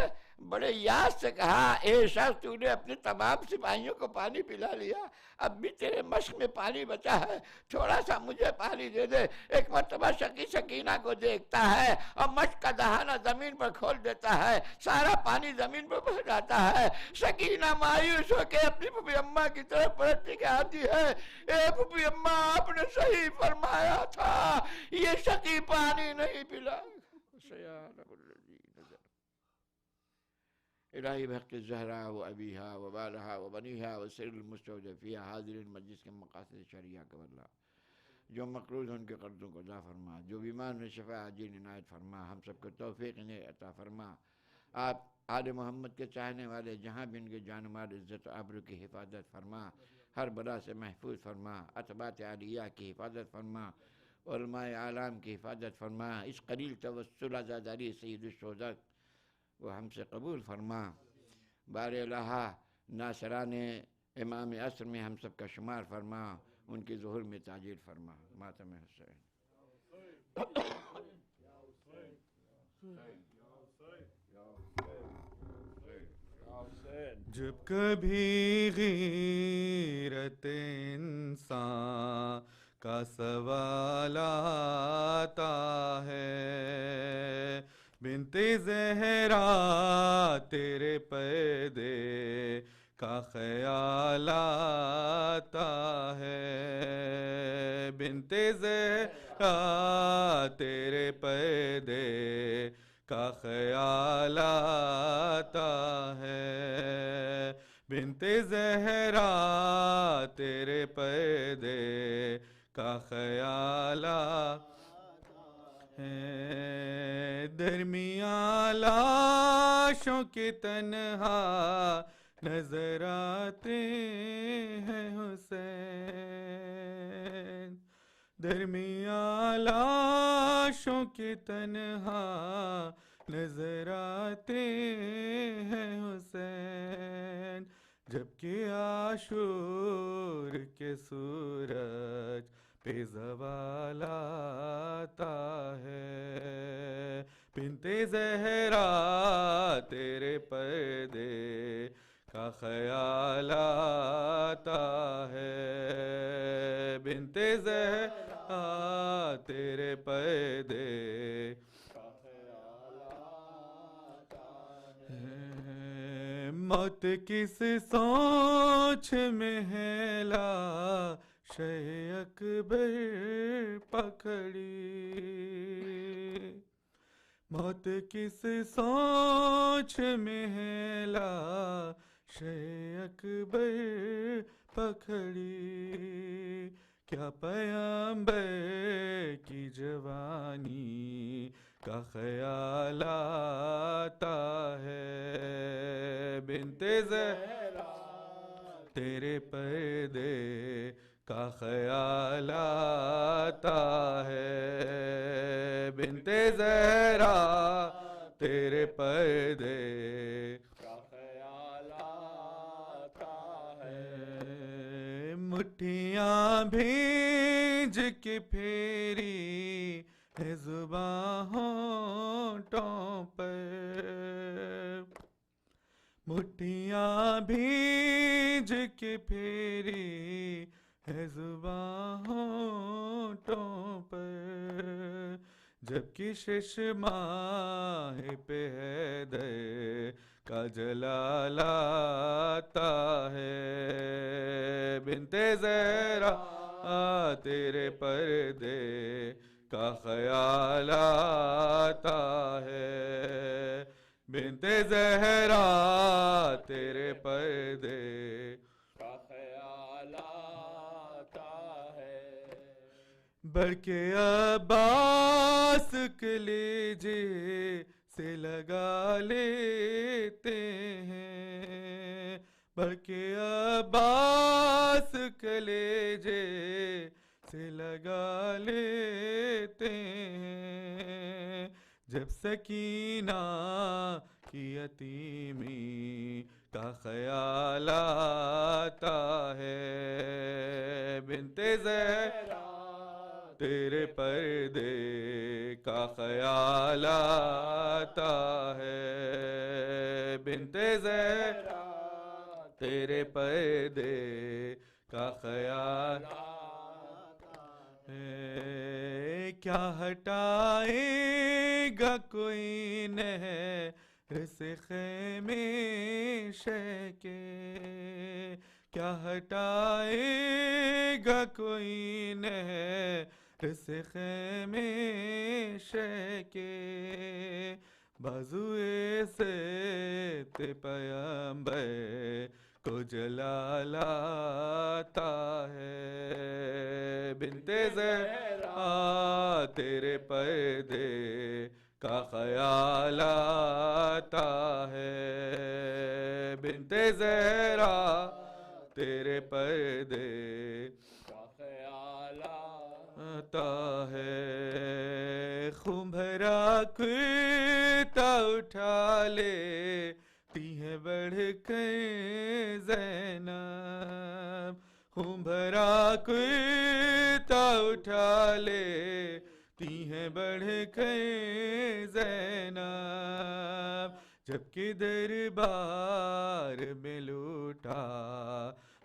بڑے یاد سے کہا اے شخص تو نے اپنے تمام سپاہیوں کو پانی پلا لیا، اب بھی تیرے مشق میں پانی بچا ہے، تھوڑا سا مجھے پانی دے دے. ایک مرتبہ شقی سکینہ کو دیکھتا ہے اور مشق کا دہانہ زمین پر کھول دیتا ہے، سارا پانی زمین پر بہہ جاتا ہے. سکینہ مایوس ہو کے اپنی پھوپھی اماں کی طرف پلٹتی کے آتی ہے اے پھوپھی اماں آپ نے صحیح فرمایا تھا، یہ شقی پانی نہیں پلا. الہی بحق الزہرا و ابیہا و بالہا و بنیہا و سر المستودع فیہا حاضر المجلس کے مقاصد شریعہ کا اللہ. جو مقروض ان کے قرضوں کو ادا فرما، جو بیمار نے شفا عاجل عنایت فرما، ہم سب کو توفیق انہیں عطا فرما. آپ آل محمد کے چاہنے والے جہاں بھی ان کے جان و مال عزت و آبرو کی حفاظت فرما، ہر بلا سے محفوظ فرما، اتباعت عالیہ کی حفاظت فرما، علماء اعلام کی حفاظت فرما. اس قلیل توسل عزاداری سید الشہداء وہ ہم سے قبول فرما. بار الہا ناصران امام عصر میں ہم سب کا شمار فرما، ان کی ظہور میں تعجیل فرما. ماتم حسین. جب کبھی غیرت انسان کا سوال آتا ہے، بنت زہرا تیرے پردے کا خیال آتا ہے، بنت زہرا تیرے پردے کا خیال آتا ہے، بنت زہرا تیرے پردے کا خیال ہے. درمیان لاشوں کے تنہا نظر آتے ہیں حسین، درمیان لاشوں کے تنہا نظر آتے ہیں حسین. جبکہ عاشور کے سورج پہ زوال آتا ہے، بنت زہرا تیرے پردے کا خیال آتا ہے، بنت زہرا تیرے پردے کا خیال آتا ہے. موت کس سوچ میں ہے لاش اکبر پکڑی، موت کس سوچ میں ہے لاش اکبر پکڑی. کیا پیغمبر کی جوانی کا خیال آتا ہے، بنت زہرا تیرے پردے کا خیال آتا ہے، بنت زہرا تیرے پردے کا خیال آتا ہے، مٹھیاں بھیج کے پھیری ہے زباں ہونٹوں پر، مٹھیاں بھیج کے پھیری ہے زباں ہونٹوں پر، جبکہ 6 ماہ پہ حیدر کا جلال آتا ہے، بنت زہرا تیرے پردے کا خیال آتا ہے، بنت زہرا تیرے پردے کا خیال آتا ہے، بڑھ کے عباس کلیجے سے لگا لیتے ہیں، بڑھ کے عباس کلیجے سے لگا لیتے ہیں، جب سکینہ کی یتیمی کا خیال آتا ہے، بنت زہرا تیرے پردے کا خیال آتا ہے، بنت زہرا تیرے پردے کا خیال آتا ہے، کیا ہٹائے گا کوئی نہر سے خیمے شہ کے، کیا ہٹائے گا کوئی نہر سے خیمے شہ کے، بازوئے سے پیمبر کو جلال آتا ہے، بنت زہرا تیرے پردے کا خیال آتا ہے، بنت زہرا تیرے پردے کا خیال آتا ہے، خون بھرا کرتا اٹھا لیتی ہے بڑھ کر زینب، خون بھرا کرتا اٹھا لیتی ہے بڑھ کر زینب، جبکہ دربار میں لوٹا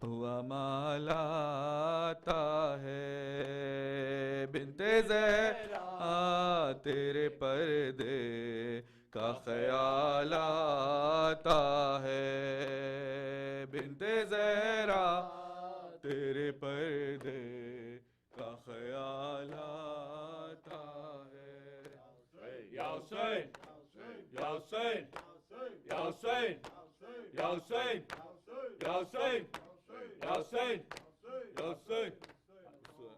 ہوا مال آتا ہے، بنت زہرا تیرے پردے کا خیال آتا ہے، بنت زہرا تیرے پردے کا خیال آتا ہے، یا حسین یا حسین یا حسین یا حسین یا حسین یا حسین یا حسین،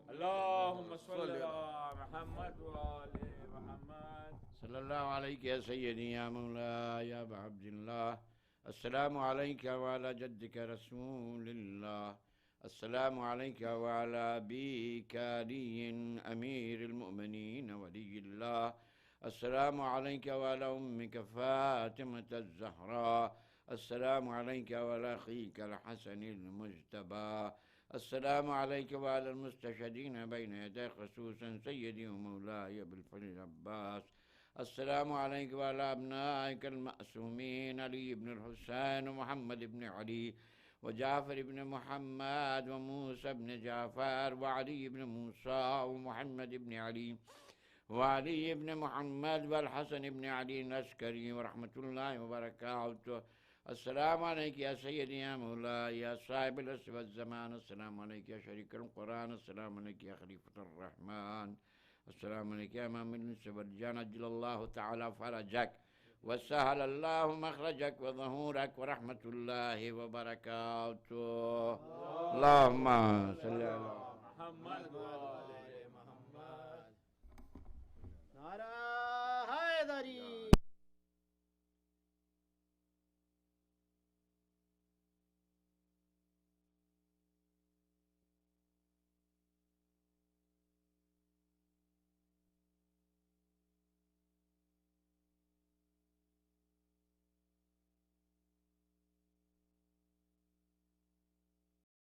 اللہم صل علی محمد وآل محمد، صلی اللہ علیہ یا سیدی یا مولا یا ابا عبداللہ، السلام علیک وعلی جدک رسول اللہ، السلام علیک وعلی ابیک علی امیر المؤمنین ولی اللہ، السلام علیک وعلی امک فاطمة الزہراء، السلام علیک وعلی اخیک الحسن المجتبی، السلام علیک وعلی المستشہدین بین یدیک خصوصا سیدی و مولائی ابوالفضل العباس، السلام علیک وعلی ابنائک المعصومین علی بن الحسین و محمد بن علی و جعفر بن محمد و موسیٰ بن جعفر و علی بن موسیٰ و محمد بن علی وعلی بن محمد والحسن بن علی العسکری ورحمۃ اللہ وبرکاتہ، السلام علیک یا سیدی یا مولائی یا صاحب العصر والزمان، السلام علیک یا شریک القرآن، السلام علیک یا خلیفۃ الرحمن، السلام علیک یا امام الانس والجان، عجل اللہ تعالی فرجک وسهل اللہ مخرجک وظہورک ورحمۃ اللہ وبرکاتہ، اللہم صلی علی محمد وآل محمد، نعرہ حیدری